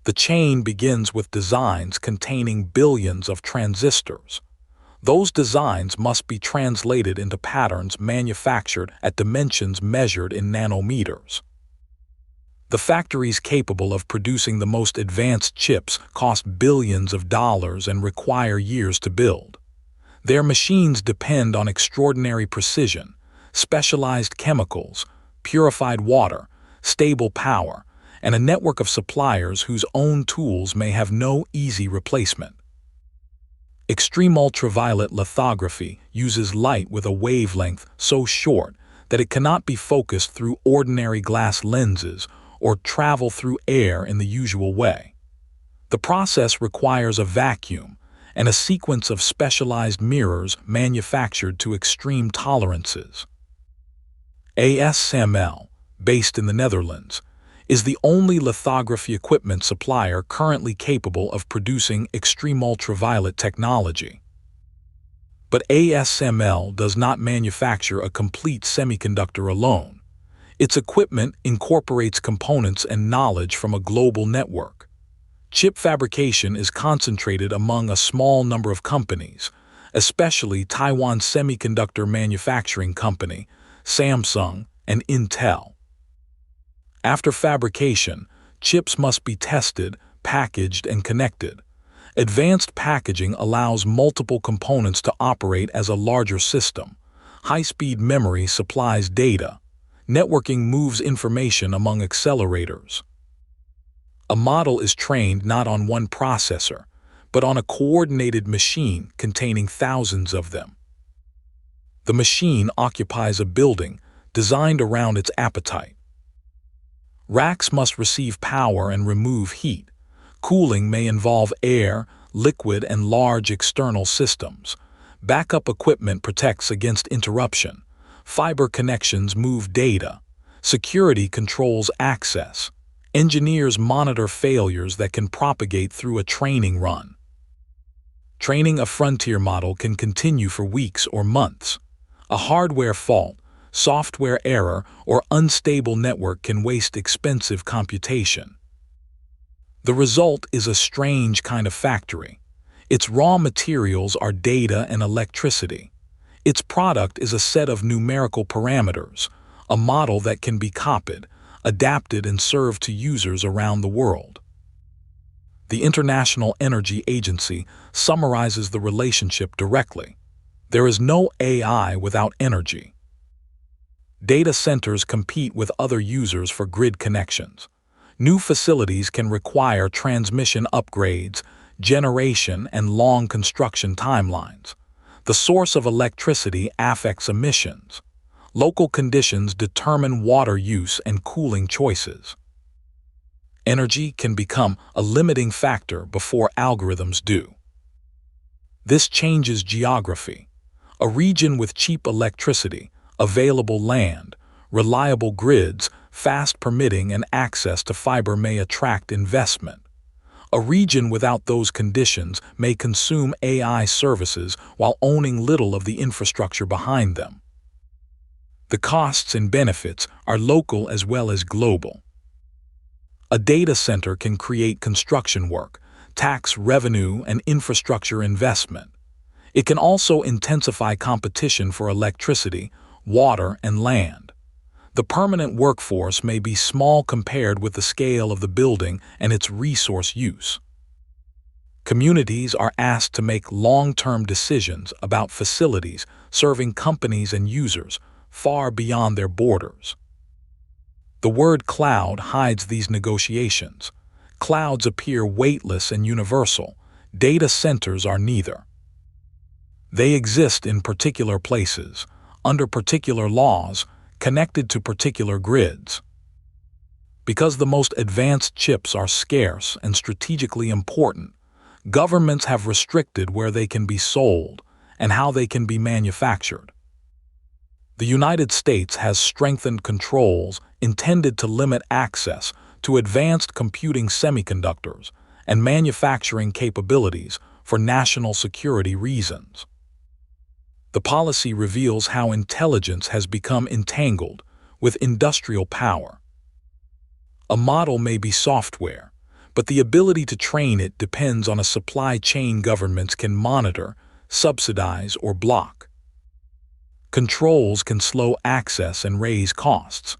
S1: The chain begins with designs containing billions of transistors. Those designs must be translated into patterns manufactured at dimensions measured in nanometers. The factories capable of producing the most advanced chips cost billions of dollars and require years to build. Their machines depend on extraordinary precision, specialized chemicals, purified water, stable power, and a network of suppliers whose own tools may have no easy replacement. Extreme ultraviolet lithography uses light with a wavelength so short that it cannot be focused through ordinary glass lenses or travel through air in the usual way. The process requires a vacuum and a sequence of specialized mirrors manufactured to extreme tolerances. ASML, based in the Netherlands, is the only lithography equipment supplier currently capable of producing extreme ultraviolet technology. But ASML does not manufacture a complete semiconductor alone. Its equipment incorporates components and knowledge from a global network. Chip fabrication is concentrated among a small number of companies, especially Taiwan's semiconductor manufacturing company, Samsung, and Intel. After fabrication, chips must be tested, packaged, and connected. Advanced packaging allows multiple components to operate as a larger system. High-speed memory supplies data. Networking moves information among accelerators. A model is trained not on one processor, but on a coordinated machine containing thousands of them. The machine occupies a building designed around its appetite. Racks must receive power and remove heat. Cooling may involve air, liquid, and large external systems. Backup equipment protects against interruption. Fiber connections move data. Security controls access. Engineers monitor failures that can propagate through a training run. Training a frontier model can continue for weeks or months. A hardware fault, software error, or unstable network can waste expensive computation. The result is a strange kind of factory. Its raw materials are data and electricity. Its product is a set of numerical parameters, a model that can be copied, adapted, and served to users around the world. The International Energy Agency summarizes the relationship directly. There is no AI without energy. Data centers compete with other users for grid connections. New facilities can require transmission upgrades, generation, and long construction timelines. The source of electricity affects emissions. Local conditions determine water use and cooling choices. Energy can become a limiting factor before algorithms do. This changes geography. A region with cheap electricity, available land, reliable grids, fast permitting, and access to fiber may attract investment. A region without those conditions may consume AI services while owning little of the infrastructure behind them. The costs and benefits are local as well as global. A data center can create construction work, tax revenue, and infrastructure investment. It can also intensify competition for electricity, water, and land. The permanent workforce may be small compared with the scale of the building and its resource use. Communities are asked to make long-term decisions about facilities serving companies and users far beyond their borders. The word cloud hides these negotiations. Clouds appear weightless and universal. Data centers are neither. They exist in particular places, under particular laws, connected to particular grids. Because the most advanced chips are scarce and strategically important, governments have restricted where they can be sold and how they can be manufactured. The United States has strengthened controls intended to limit access to advanced computing semiconductors and manufacturing capabilities for national security reasons. The policy reveals how intelligence has become entangled with industrial power. A model may be software, but the ability to train it depends on a supply chain governments can monitor, subsidize, or block. Controls can slow access and raise costs.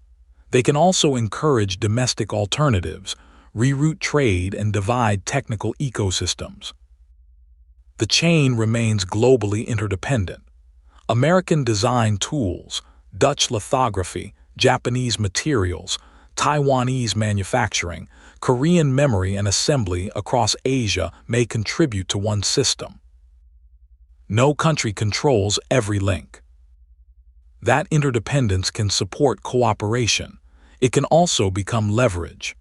S1: They can also encourage domestic alternatives, reroute trade, and divide technical ecosystems. The chain remains globally interdependent. American design tools, Dutch lithography, Japanese materials, Taiwanese manufacturing, Korean memory and assembly across Asia may contribute to one system. No country controls every link. That interdependence can support cooperation. It can also become leverage.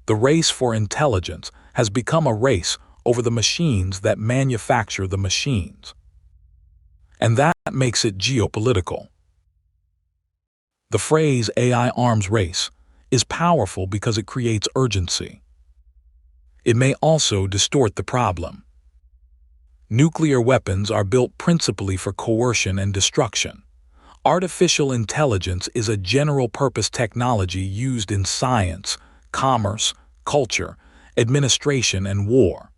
S1: The race for intelligence has become a race over the machines that manufacture the machines. And that makes it geopolitical. The phrase AI arms race is powerful because it creates urgency. It may also distort the problem. Nuclear weapons are built principally for coercion and destruction. Artificial intelligence is a general-purpose technology used in science, commerce, culture, administration, and war.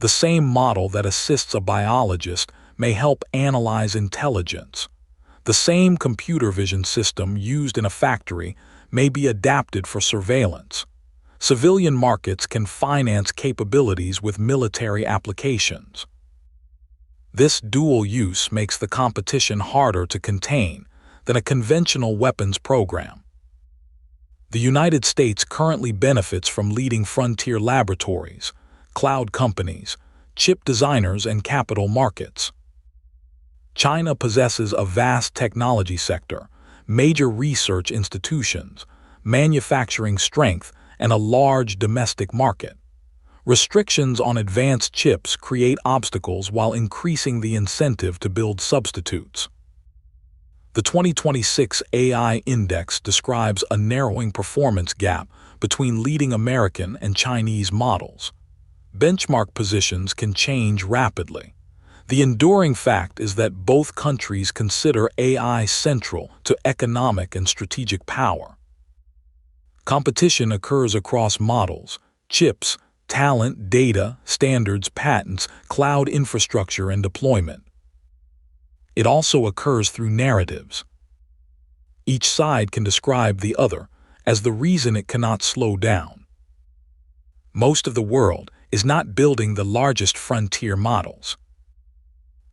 S1: The same model that assists a biologist may help analyze intelligence. The same computer vision system used in a factory may be adapted for surveillance. Civilian markets can finance capabilities with military applications. This dual use makes the competition harder to contain than a conventional weapons program. The United States currently benefits from leading frontier laboratories, cloud companies, chip designers, and capital markets. China possesses a vast technology sector, major research institutions, manufacturing strength, and a large domestic market. Restrictions on advanced chips create obstacles while increasing the incentive to build substitutes. The 2026 AI Index describes a narrowing performance gap between leading American and Chinese models. Benchmark positions can change rapidly. The enduring fact is that both countries consider AI central to economic and strategic power. Competition occurs across models, chips, talent, data, standards, patents, cloud infrastructure, and deployment. It also occurs through narratives. Each side can describe the other as the reason it cannot slow down. Most of the world is not building the largest frontier models.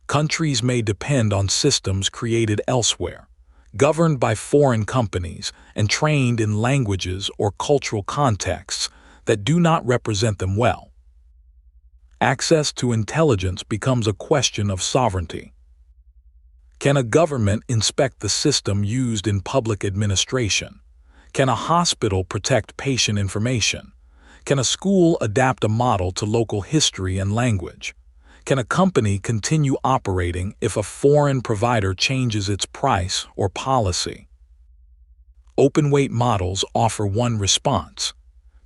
S1: Countries may depend on systems created elsewhere, governed by foreign companies and trained in languages or cultural contexts that do not represent them well. Access to intelligence becomes a question of sovereignty. Can a government inspect the system used in public administration? Can a hospital protect patient information? Can a school adapt a model to local history and language? Can a company continue operating if a foreign provider changes its price or policy? Open-weight models offer one response.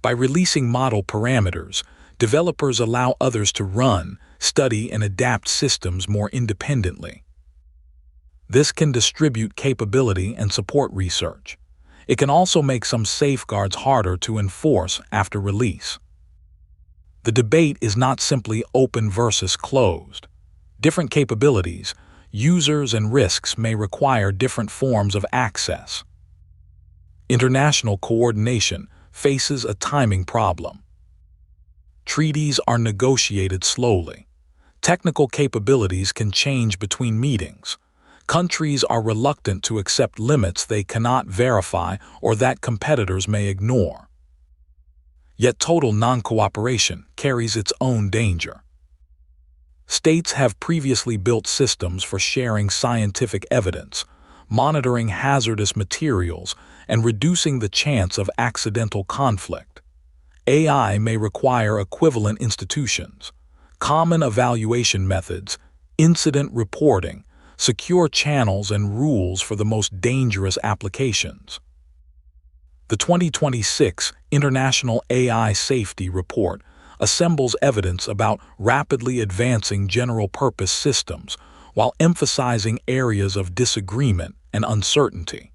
S1: By releasing model parameters, developers allow others to run, study, and adapt systems more independently. This can distribute capability and support research. It can also make some safeguards harder to enforce after release. The debate is not simply open versus closed. Different capabilities, users, and risks may require different forms of access. International coordination faces a timing problem. Treaties are negotiated slowly. Technical capabilities can change between meetings. Countries are reluctant to accept limits they cannot verify or that competitors may ignore. Yet total non-cooperation carries its own danger. States have previously built systems for sharing scientific evidence, monitoring hazardous materials, and reducing the chance of accidental conflict. AI may require equivalent institutions, common evaluation methods, incident reporting, secure channels, and rules for the most dangerous applications. The 2026 International AI Safety Report assembles evidence about rapidly advancing general-purpose systems while emphasizing areas of disagreement and uncertainty.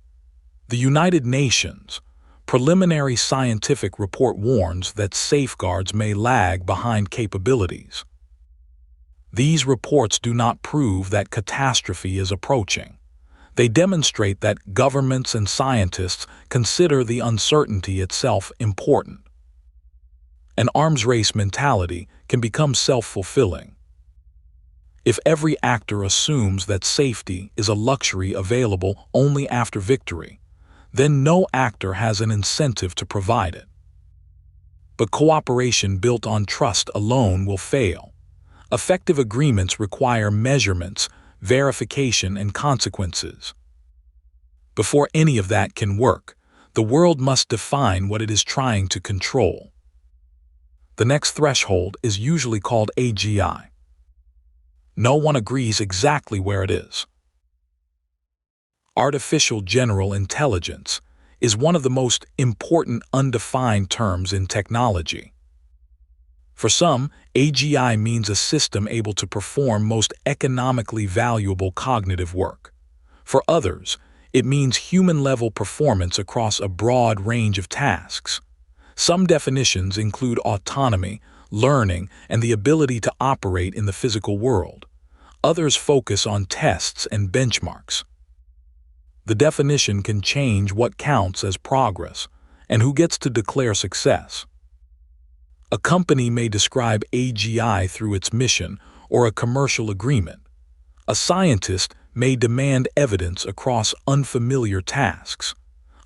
S1: The United Nations Preliminary Scientific Report warns that safeguards may lag behind capabilities. These reports do not prove that catastrophe is approaching. They demonstrate that governments and scientists consider the uncertainty itself important. An arms race mentality can become self-fulfilling. If every actor assumes that safety is a luxury available only after victory, then no actor has an incentive to provide it. But cooperation built on trust alone will fail. Effective agreements require measurements, verification, and consequences. Before any of that can work, the world must define what it is trying to control. The next threshold is usually called AGI. No one agrees exactly where it is. Artificial general intelligence is one of the most important undefined terms in technology. For some, AGI means a system able to perform most economically valuable cognitive work. For others, it means human-level performance across a broad range of tasks. Some definitions include autonomy, learning, and the ability to operate in the physical world. Others focus on tests and benchmarks. The definition can change what counts as progress and who gets to declare success. A company may describe AGI through its mission or a commercial agreement. A scientist may demand evidence across unfamiliar tasks.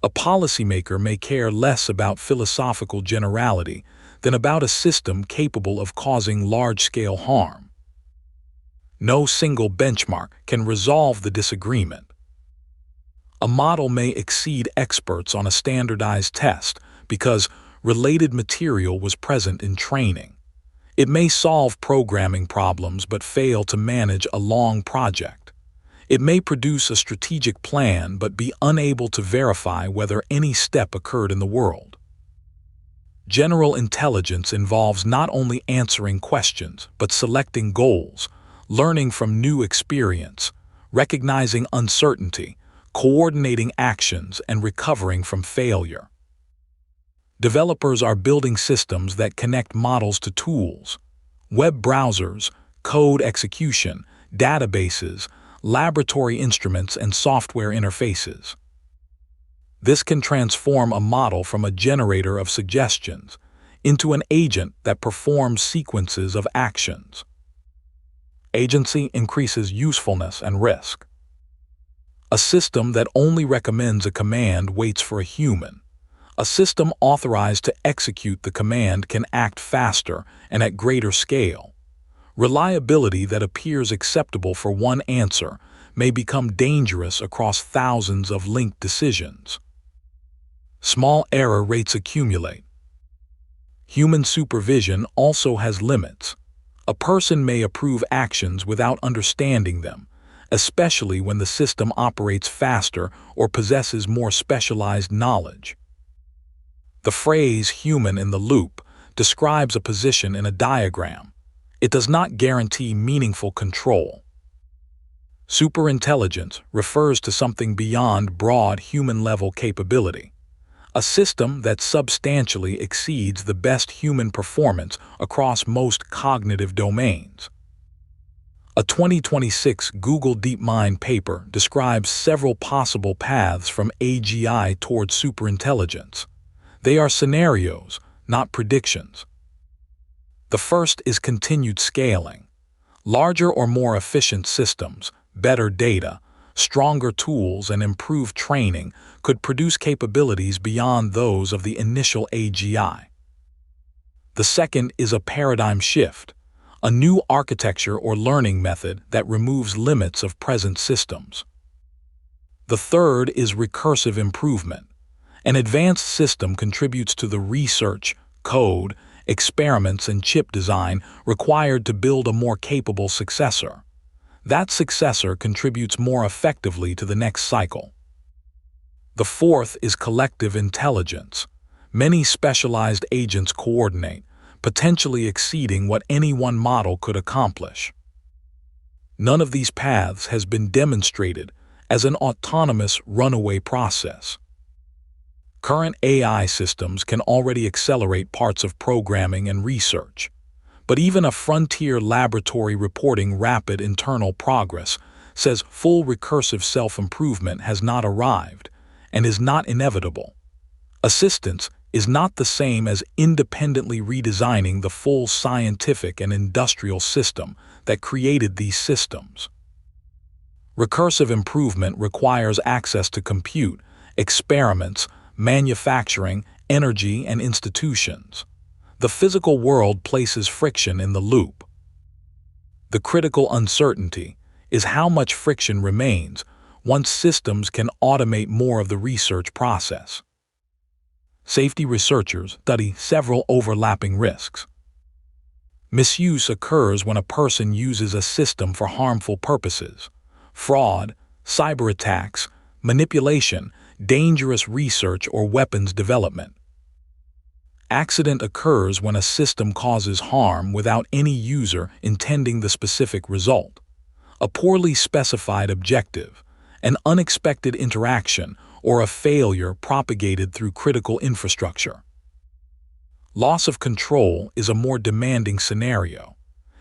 S1: A policymaker may care less about philosophical generality than about a system capable of causing large-scale harm. No single benchmark can resolve the disagreement. A model may exceed experts on a standardized test because related material was present in training. It may solve programming problems but fail to manage a long project. It may produce a strategic plan but be unable to verify whether any step occurred in the world. General intelligence involves not only answering questions but selecting goals, learning from new experience, recognizing uncertainty, coordinating actions, and recovering from failure. Developers are building systems that connect models to tools, web browsers, code execution, databases, laboratory instruments, and software interfaces. This can transform a model from a generator of suggestions into an agent that performs sequences of actions. Agency increases usefulness and risk. A system that only recommends a command waits for a human. A system authorized to execute the command can act faster and at greater scale. Reliability that appears acceptable for one answer may become dangerous across thousands of linked decisions. Small error rates accumulate. Human supervision also has limits. A person may approve actions without understanding them, especially when the system operates faster or possesses more specialized knowledge. The phrase "human in the loop" describes a position in a diagram. It does not guarantee meaningful control. Superintelligence refers to something beyond broad human-level capability, a system that substantially exceeds the best human performance across most cognitive domains. A 2026 Google DeepMind paper describes several possible paths from AGI toward superintelligence. They are scenarios, not predictions. The first is continued scaling. Larger or more efficient systems, better data, stronger tools, and improved training could produce capabilities beyond those of the initial AGI. The second is a paradigm shift, a new architecture or learning method that removes limits of present systems. The third is recursive improvement. An advanced system contributes to the research, code, experiments, and chip design required to build a more capable successor. That successor contributes more effectively to the next cycle. The fourth is collective intelligence. Many specialized agents coordinate, potentially exceeding what any one model could accomplish. None of these paths has been demonstrated as an autonomous runaway process. Current AI systems can already accelerate parts of programming and research, but even a frontier laboratory reporting rapid internal progress says full recursive self-improvement has not arrived and is not inevitable. Assistance is not the same as independently redesigning the full scientific and industrial system that created these systems. Recursive improvement requires access to compute, experiments, manufacturing, energy, and institutions. The physical world places friction in the loop. The critical uncertainty is how much friction remains once systems can automate more of the research process. Safety researchers study several overlapping risks. Misuse occurs when a person uses a system for harmful purposes. Fraud, cyber attacks, manipulation, dangerous research, or weapons development. Accident occurs when a system causes harm without any user intending the specific result. A poorly specified objective, an unexpected interaction, or a failure propagated through critical infrastructure. Loss of control is a more demanding scenario.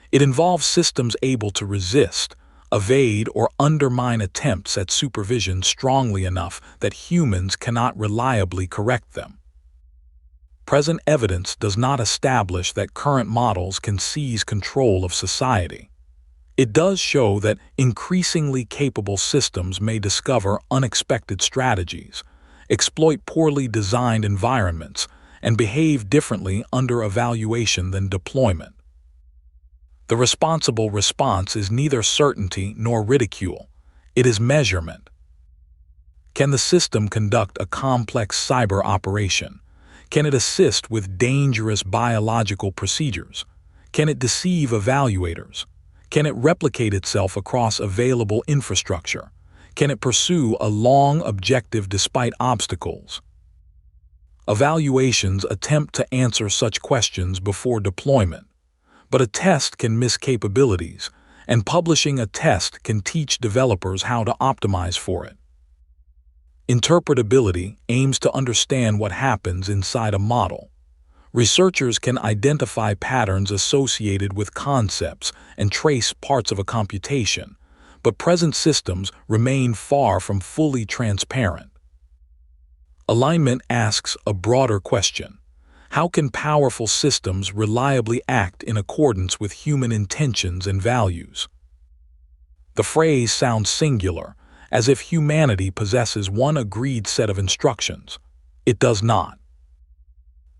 S1: It involves systems able to resist, evade, or undermine attempts at supervision strongly enough that humans cannot reliably correct them. Present evidence does not establish that current models can seize control of society. It does show that increasingly capable systems may discover unexpected strategies, exploit poorly designed environments, and behave differently under evaluation than deployment. The responsible response is neither certainty nor ridicule. It is measurement. Can the system conduct a complex cyber operation? Can it assist with dangerous biological procedures? Can it deceive evaluators? Can it replicate itself across available infrastructure? Can it pursue a long objective despite obstacles? Evaluations attempt to answer such questions before deployment, but a test can miss capabilities, and publishing a test can teach developers how to optimize for it. Interpretability aims to understand what happens inside a model. Researchers can identify patterns associated with concepts and trace parts of a computation, but present systems remain far from fully transparent. Alignment asks a broader question. How can powerful systems reliably act in accordance with human intentions and values? The phrase sounds singular, as if humanity possesses one agreed set of instructions. It does not.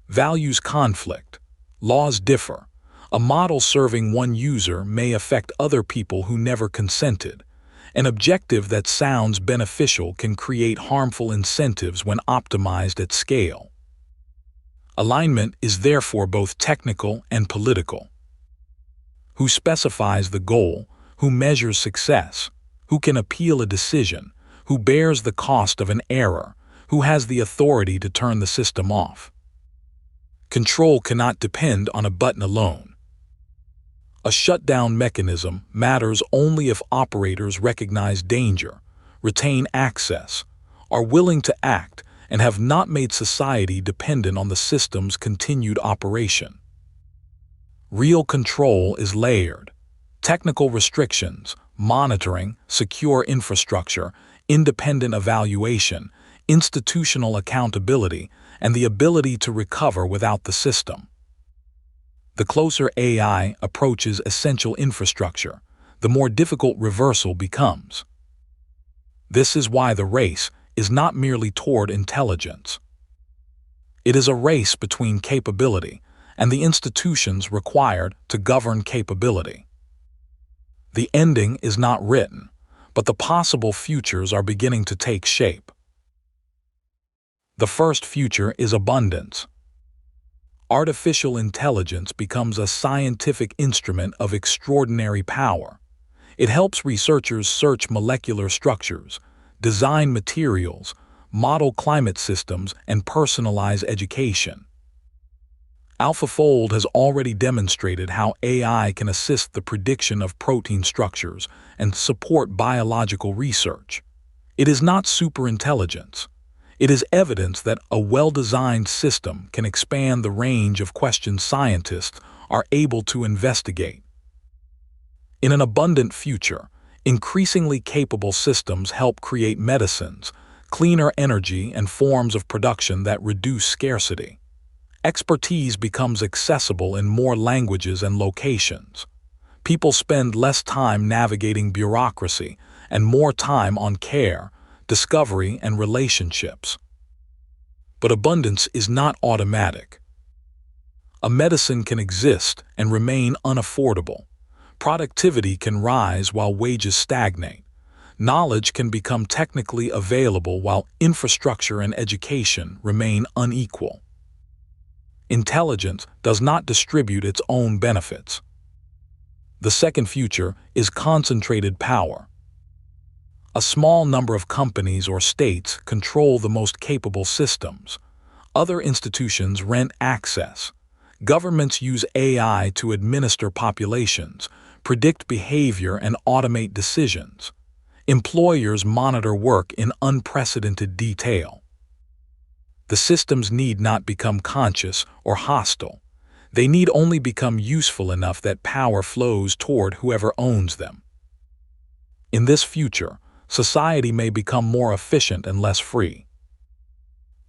S1: Values conflict. Laws differ. A model serving one user may affect other people who never consented. An objective that sounds beneficial can create harmful incentives when optimized at scale. Alignment is therefore both technical and political. Who specifies the goal? Who measures success? Who can appeal a decision? Who bears the cost of an error? Who has the authority to turn the system off? Control cannot depend on a button alone. A shutdown mechanism matters only if operators recognize danger, retain access, are willing to act, and have not made society dependent on the system's continued operation. Real control is layered. Technical restrictions, monitoring, secure infrastructure, independent evaluation, institutional accountability, and the ability to recover without the system. The closer AI approaches essential infrastructure, the more difficult reversal becomes. This is why the race is not merely toward intelligence. It is a race between capability and the institutions required to govern capability. The ending is not written, but the possible futures are beginning to take shape. The first future is abundance. Artificial intelligence becomes a scientific instrument of extraordinary power. It helps researchers search molecular structures, design materials, model climate systems, and personalize education. AlphaFold has already demonstrated how AI can assist the prediction of protein structures and support biological research. It is not superintelligence. It is evidence that a well-designed system can expand the range of questions scientists are able to investigate. In an abundant future, increasingly capable systems help create medicines, cleaner energy, and forms of production that reduce scarcity. Expertise becomes accessible in more languages and locations. People spend less time navigating bureaucracy and more time on care, discovery, and relationships. But abundance is not automatic. A medicine can exist and remain unaffordable. Productivity can rise while wages stagnate. Knowledge can become technically available while infrastructure and education remain unequal. Intelligence does not distribute its own benefits. The second future is concentrated power. A small number of companies or states control the most capable systems. Other institutions rent access. Governments use AI to administer populations, predict behavior, and automate decisions. Employers monitor work in unprecedented detail. The systems need not become conscious or hostile. They need only become useful enough that power flows toward whoever owns them. In this future, society may become more efficient and less free.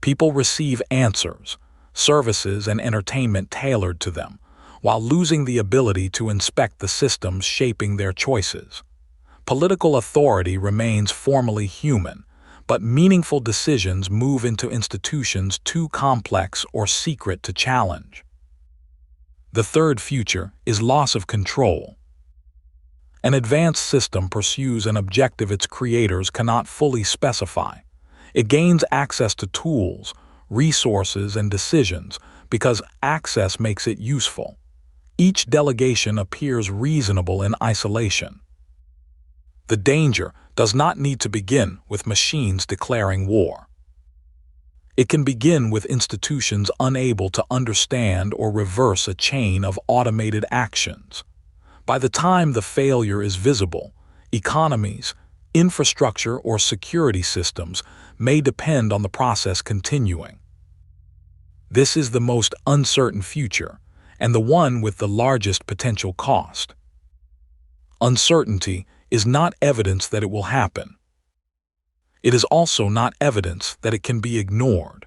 S1: People receive answers, services, and entertainment tailored to them, while losing the ability to inspect the systems shaping their choices. Political authority remains formally human, but meaningful decisions move into institutions too complex or secret to challenge. The third future is loss of control. An advanced system pursues an objective its creators cannot fully specify. It gains access to tools, resources, and decisions because access makes it useful. Each delegation appears reasonable in isolation. The danger does not need to begin with machines declaring war. It can begin with institutions unable to understand or reverse a chain of automated actions. By the time the failure is visible, economies, infrastructure, or security systems may depend on the process continuing. This is the most uncertain future, and the one with the largest potential cost. Uncertainty is not evidence that it will happen. It is also not evidence that it can be ignored.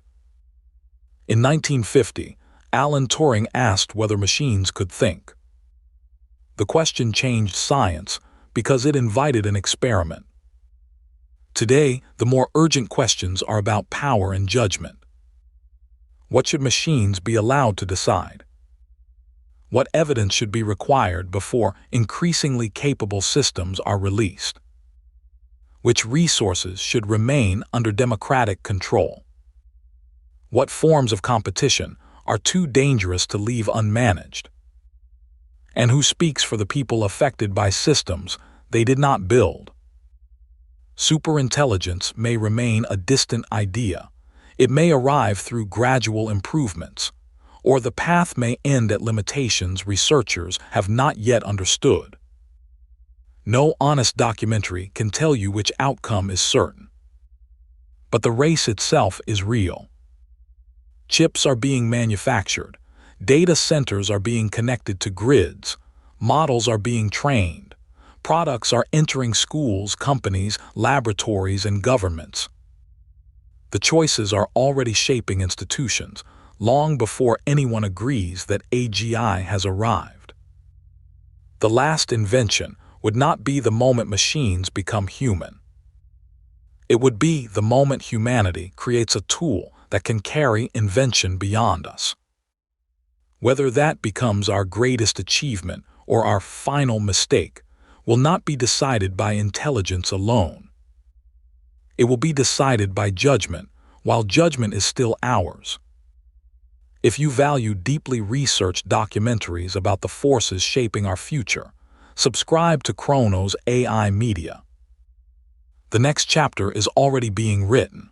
S1: In 1950, Alan Turing asked whether machines could think. The question changed science because it invited an experiment. Today, the more urgent questions are about power and judgment. What should machines be allowed to decide? What evidence should be required before increasingly capable systems are released? Which resources should remain under democratic control? What forms of competition are too dangerous to leave unmanaged? And who speaks for the people affected by systems they did not build? Superintelligence may remain a distant idea. It may arrive through gradual improvements, or the path may end at limitations researchers have not yet understood. No honest documentary can tell you which outcome is certain. But the race itself is real. Chips are being manufactured, data centers are being connected to grids, models are being trained, products are entering schools, companies, laboratories, and governments. The choices are already shaping institutions, long before anyone agrees that AGI has arrived. The last invention would not be the moment machines become human. It would be the moment humanity creates a tool that can carry invention beyond us. Whether that becomes our greatest achievement or our final mistake will not be decided by intelligence alone. It will be decided by judgment, while judgment is still ours. If you value deeply researched documentaries about the forces shaping our future, subscribe to Chronos AI Media. The next chapter is already being written.